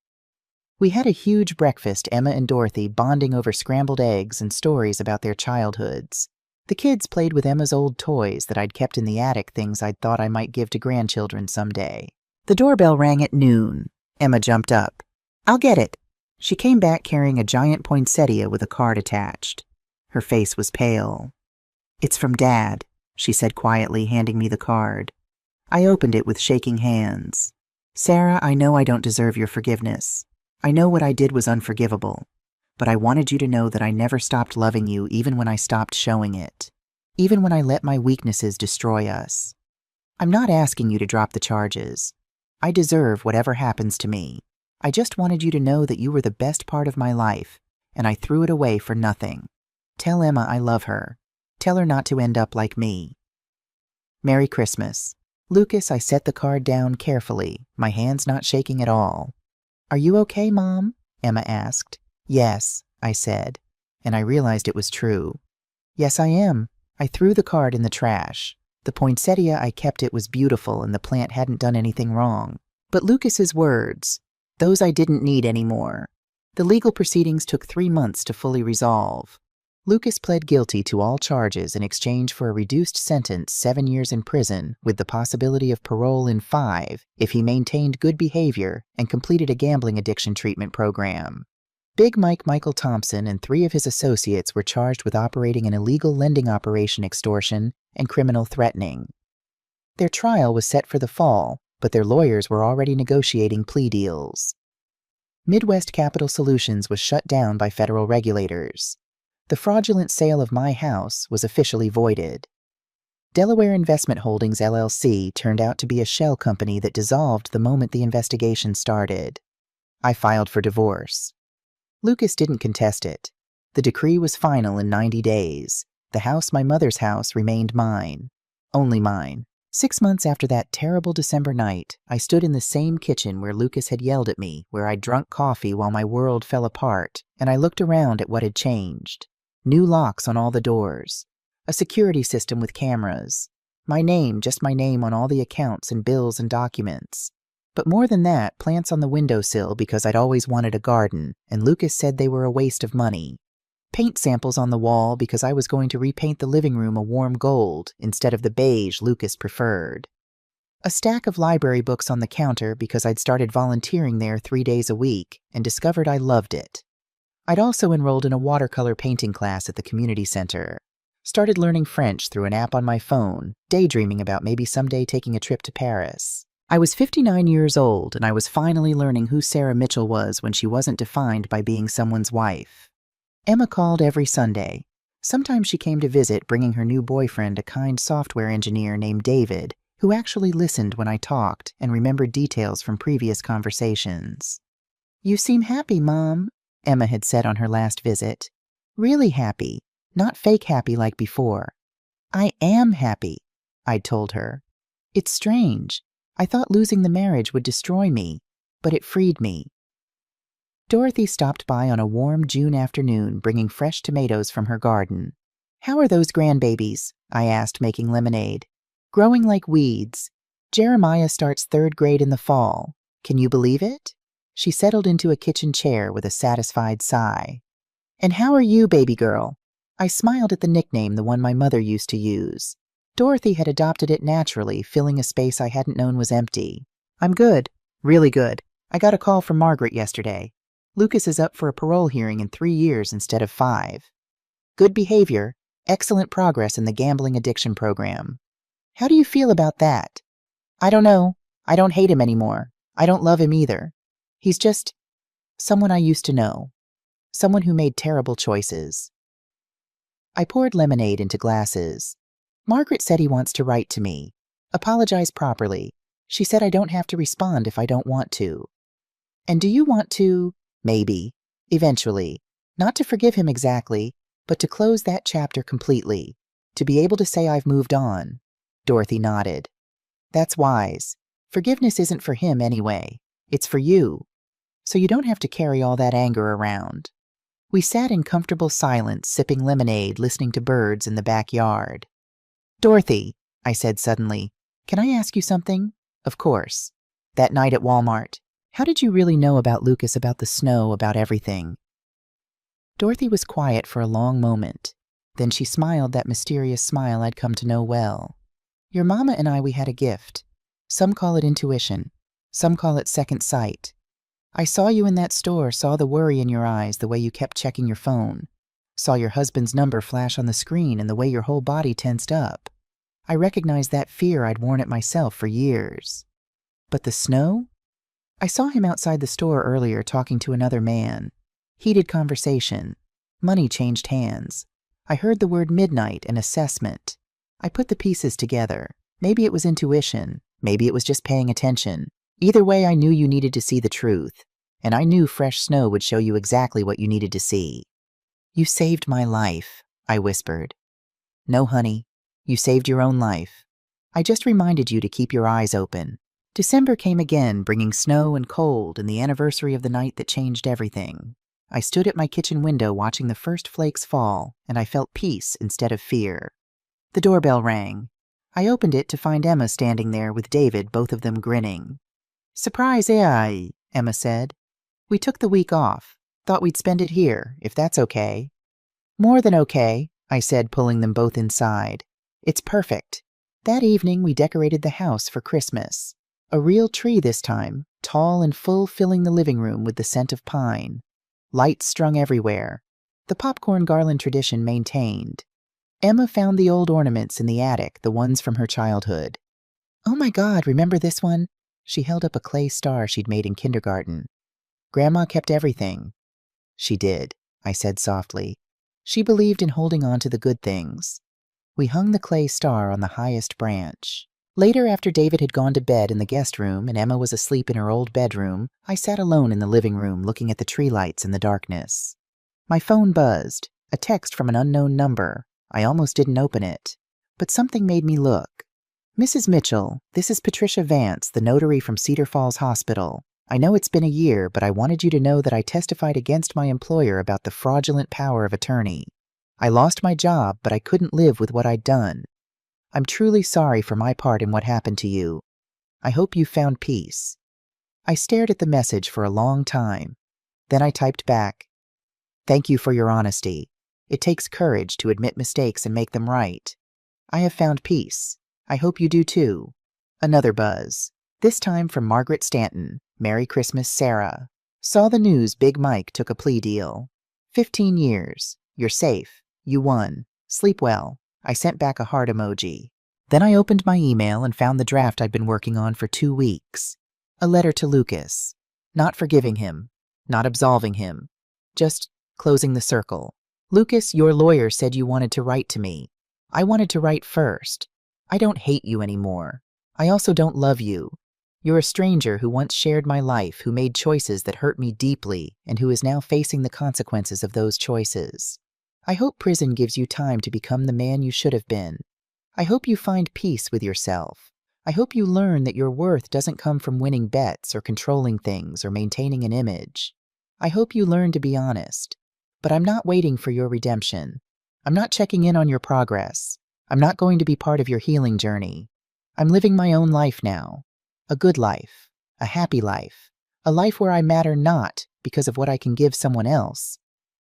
We had a huge breakfast, Emma and Dorothy bonding over scrambled eggs and stories about their childhoods. The kids played with Emma's old toys that I'd kept in the attic, things I'd thought I might give to grandchildren someday. The doorbell rang at noon. Emma jumped up. "I'll get it." She came back carrying a giant poinsettia with a card attached. Her face was pale. "It's from Dad," she said quietly, handing me the card. I opened it with shaking hands. "Sarah, I know I don't deserve your forgiveness. I know what I did was unforgivable. But I wanted you to know that I never stopped loving you even when I stopped showing it. Even when I let my weaknesses destroy us. I'm not asking you to drop the charges. I deserve whatever happens to me. I just wanted you to know that you were the best part of my life, and I threw it away for nothing. Tell Emma I love her. Tell her not to end up like me. Merry Christmas." "Lucas," I set the card down carefully, my hands not shaking at all. "Are you okay, Mom?" Emma asked. "Yes," I said, and I realized it was true. "Yes, I am." I threw the card in the trash. The poinsettia, I kept it, was beautiful and the plant hadn't done anything wrong. But Lucas's words, those I didn't need anymore. The legal proceedings took 3 months to fully resolve. Lucas pled guilty to all charges in exchange for a reduced sentence, 7 years in prison, with the possibility of parole in 5 if he maintained good behavior and completed a gambling addiction treatment program. Big Mike Michael Thompson and 3 of his associates were charged with operating an illegal lending operation, extortion, and criminal threatening. Their trial was set for the fall, but their lawyers were already negotiating plea deals. Midwest Capital Solutions was shut down by federal regulators. The fraudulent sale of my house was officially voided. Delaware Investment Holdings, LLC turned out to be a shell company that dissolved the moment the investigation started. I filed for divorce. Lucas didn't contest it. The decree was final in 90 days. The house, my mother's house, remained mine. Only mine. 6 months after that terrible December night, I stood in the same kitchen where Lucas had yelled at me, where I'd drunk coffee while my world fell apart, and I looked around at what had changed. New locks on all the doors. A security system with cameras. My name, just my name on all the accounts and bills and documents. But more than that, plants on the windowsill because I'd always wanted a garden, and Lucas said they were a waste of money. Paint samples on the wall because I was going to repaint the living room a warm gold instead of the beige Lucas preferred. A stack of library books on the counter because I'd started volunteering there 3 days a week and discovered I loved it. I'd also enrolled in a watercolor painting class at the community center. Started learning French through an app on my phone, daydreaming about maybe someday taking a trip to Paris. I was 59 years old, and I was finally learning who Sarah Mitchell was when she wasn't defined by being someone's wife. Emma called every Sunday. Sometimes she came to visit, bringing her new boyfriend, a kind software engineer named David, who actually listened when I talked and remembered details from previous conversations. "You seem happy, Mom," Emma had said on her last visit. "Really happy, not fake happy like before." "I am happy," I'd told her. "It's strange. I thought losing the marriage would destroy me, but it freed me." Dorothy stopped by on a warm June afternoon, bringing fresh tomatoes from her garden. "How are those grandbabies?" I asked, making lemonade. "Growing like weeds. Jeremiah starts 3rd grade in the fall. Can you believe it?" She settled into a kitchen chair with a satisfied sigh. "And how are you, baby girl?" I smiled at the nickname, the one my mother used to use. Dorothy had adopted it naturally, filling a space I hadn't known was empty. "I'm good. Really good. I got a call from Margaret yesterday. Lucas is up for a parole hearing in 3 years instead of 5. Good behavior, excellent progress in the gambling addiction program. How do you feel about that?" "I don't know. I don't hate him anymore. I don't love him either. He's just someone I used to know. Someone who made terrible choices." I poured lemonade into glasses. "Margaret said he wants to write to me. Apologize properly. She said I don't have to respond if I don't want to." "And do you want to?" "Maybe. Eventually. Not to forgive him exactly, but to close that chapter completely. To be able to say I've moved on." Dorothy nodded. "That's wise. Forgiveness isn't for him anyway. It's for you. So you don't have to carry all that anger around." We sat in comfortable silence, sipping lemonade, listening to birds in the backyard. "Dorothy," I said suddenly, "can I ask you something?" "Of course." "That night at Walmart, how did you really know about Lucas, about the snow, about everything?" Dorothy was quiet for a long moment. Then she smiled that mysterious smile I'd come to know well. "Your mama and I, we had a gift. Some call it intuition. Some call it second sight. I saw you in that store, saw the worry in your eyes, the way you kept checking your phone. Saw your husband's number flash on the screen and the way your whole body tensed up. I recognized that fear. I'd worn it myself for years. But the snow? I saw him outside the store earlier talking to another man. Heated conversation. Money changed hands. I heard the word midnight and assessment. I put the pieces together. Maybe it was intuition. Maybe it was just paying attention. Either way, I knew you needed to see the truth. And I knew fresh snow would show you exactly what you needed to see." "You saved my life," I whispered. "No, honey. You saved your own life. I just reminded you to keep your eyes open." December came again, bringing snow and cold and the anniversary of the night that changed everything. I stood at my kitchen window watching the first flakes fall, and I felt peace instead of fear. The doorbell rang. I opened it to find Emma standing there with David, both of them grinning. "Surprise, eh?" Emma said. "We took the week off. Thought we'd spend it here, if that's okay." "More than okay," I said, pulling them both inside. "It's perfect." That evening we decorated the house for Christmas. A real tree this time, tall and full, filling the living room with the scent of pine. Lights strung everywhere. The popcorn garland tradition maintained. Emma found the old ornaments in the attic, the ones from her childhood. "Oh my God, remember this one?" She held up a clay star she'd made in kindergarten. "Grandma kept everything." "She did," I said softly. "She believed in holding on to the good things." We hung the clay star on the highest branch. Later, after David had gone to bed in the guest room and Emma was asleep in her old bedroom, I sat alone in the living room looking at the tree lights in the darkness. My phone buzzed, a text from an unknown number. I almost didn't open it, but something made me look. "Mrs. Mitchell, this is Patricia Vance, the notary from Cedar Falls Hospital. I know it's been a year, but I wanted you to know that I testified against my employer about the fraudulent power of attorney. I lost my job, but I couldn't live with what I'd done. I'm truly sorry for my part in what happened to you. I hope you found peace." I stared at the message for a long time. Then I typed back, "Thank you for your honesty. It takes courage to admit mistakes and make them right. I have found peace. I hope you do too." Another buzz. This time from Margaret Stanton. "Merry Christmas, Sarah. Saw the news Big Mike took a plea deal. 15 years. You're safe. You won. Sleep well." I sent back a heart emoji. Then I opened my email and found the draft I'd been working on for 2 weeks. A letter to Lucas. Not forgiving him. Not absolving him. Just closing the circle. "Lucas, your lawyer said you wanted to write to me. I wanted to write first. I don't hate you anymore. I also don't love you. You're a stranger who once shared my life, who made choices that hurt me deeply, and who is now facing the consequences of those choices. I hope prison gives you time to become the man you should have been. I hope you find peace with yourself. I hope you learn that your worth doesn't come from winning bets or controlling things or maintaining an image. I hope you learn to be honest. But I'm not waiting for your redemption. I'm not checking in on your progress. I'm not going to be part of your healing journey. I'm living my own life now. A good life. A happy life. A life where I matter not because of what I can give someone else,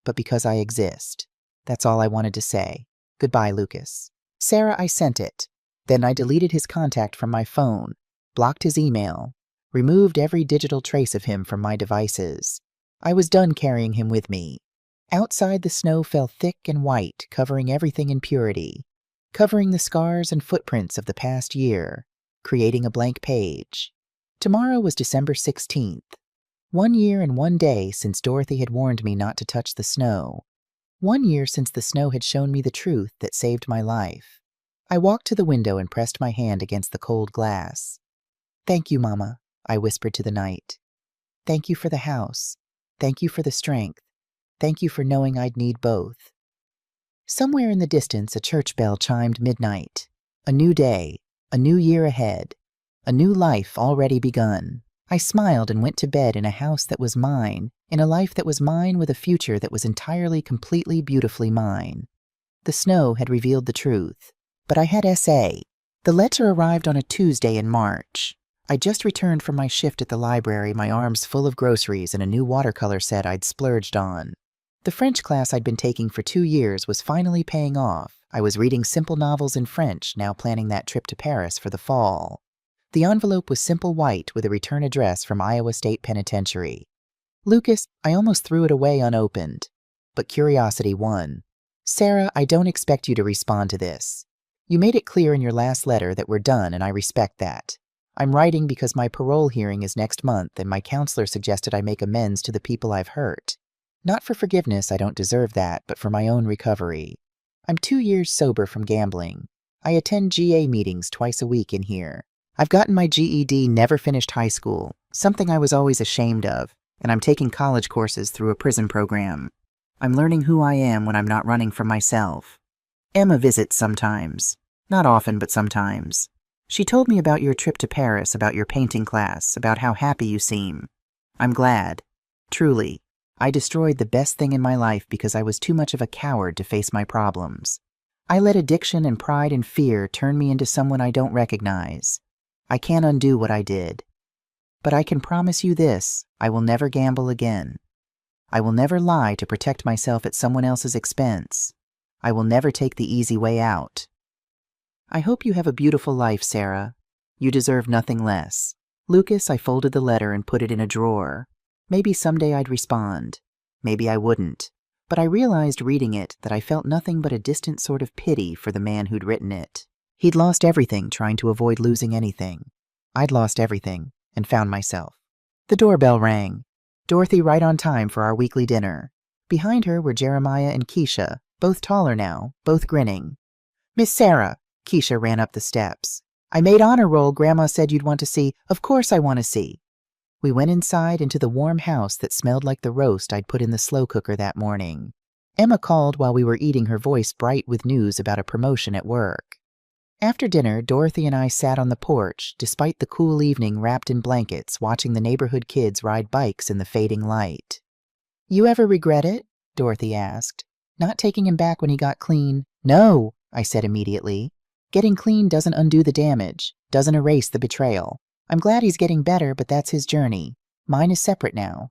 but because I exist. That's all I wanted to say. Goodbye, Lucas." Sarah, I sent it. Then I deleted his contact from my phone, blocked his email, removed every digital trace of him from my devices. I was done carrying him with me. Outside, the snow fell thick and white, covering everything in purity, covering the scars and footprints of the past year, creating a blank page. Tomorrow was December 16th. 1 year and 1 day since Dorothy had warned me not to touch the snow. 1 year since the snow had shown me the truth that saved my life. I walked to the window and pressed my hand against the cold glass. "Thank you, Mama," I whispered to the night. "Thank you for the house. Thank you for the strength. Thank you for knowing I'd need both." Somewhere in the distance, a church bell chimed midnight. A new day, a new year ahead, a new life already begun. I smiled and went to bed in a house that was mine, in a life that was mine with a future that was entirely, completely, beautifully mine. The snow had revealed the truth, but I had SA. The letter arrived on a Tuesday in March. I just returned from my shift at the library, my arms full of groceries and a new watercolor set I'd splurged on. The French class I'd been taking for 2 years was finally paying off. I was reading simple novels in French, now planning that trip to Paris for the fall. The envelope was simple white with a return address from Iowa State Penitentiary. "Lucas, I almost threw it away unopened, but curiosity won. Sarah, I don't expect you to respond to this. You made it clear in your last letter that we're done, and I respect that. I'm writing because my parole hearing is next month, and my counselor suggested I make amends to the people I've hurt. Not for forgiveness, I don't deserve that, but for my own recovery. I'm 2 years sober from gambling. I attend GA meetings twice a week in here. I've gotten my GED, never finished high school, something I was always ashamed of, and I'm taking college courses through a prison program. I'm learning who I am when I'm not running from myself. Emma visits sometimes. Not often, but sometimes. She told me about your trip to Paris, about your painting class, about how happy you seem. I'm glad. Truly. I destroyed the best thing in my life because I was too much of a coward to face my problems. I let addiction and pride and fear turn me into someone I don't recognize. I can't undo what I did. But I can promise you this, I will never gamble again. I will never lie to protect myself at someone else's expense. I will never take the easy way out. I hope you have a beautiful life, Sarah. You deserve nothing less. Lucas, I folded the letter and put it in a drawer. Maybe someday I'd respond. maybe I wouldn't. But I realized reading it that I felt nothing but a distant sort of pity for the man who'd written it. He'd lost everything trying to avoid losing anything. I'd lost everything and found myself. The doorbell rang. Dorothy right on time for our weekly dinner. Behind her were Jeremiah and Keisha, both taller now, both grinning. "Miss Sarah," Keisha ran up the steps. "I made honor roll Grandma said you'd want to see. Of course I want to see." We went inside into the warm house that smelled like the roast I'd put in the slow cooker that morning. Emma called while we were eating, her voice bright with news about a promotion at work. After dinner, Dorothy and I sat on the porch, despite the cool evening, wrapped in blankets, watching the neighborhood kids ride bikes in the fading light. "You ever regret it?" Dorothy asked. "Not taking him back when he got clean?" "No," I said immediately. "Getting clean doesn't undo the damage, doesn't erase the betrayal. I'm glad he's getting better, but that's his journey. Mine is separate now."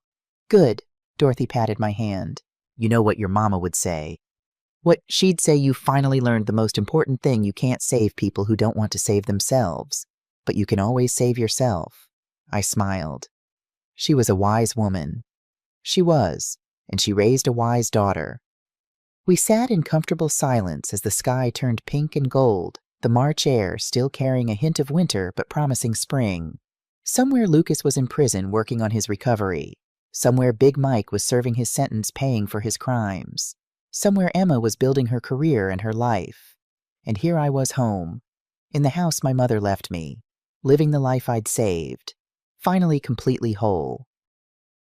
"Good." Dorothy patted my hand. "You know what your mama would say." What she'd say, you finally learned the most important thing: you can't save people who don't want to save themselves, but you can always save yourself. I smiled. She was a wise woman. She was, and she raised a wise daughter. We sat in comfortable silence as the sky turned pink and gold, the March air still carrying a hint of winter but promising spring. Somewhere Lucas was in prison working on his recovery. Somewhere Big Mike was serving his sentence, paying for his crimes. Somewhere Emma was building her career and her life. And here I was home, in the house my mother left me, living the life I'd saved, finally completely whole.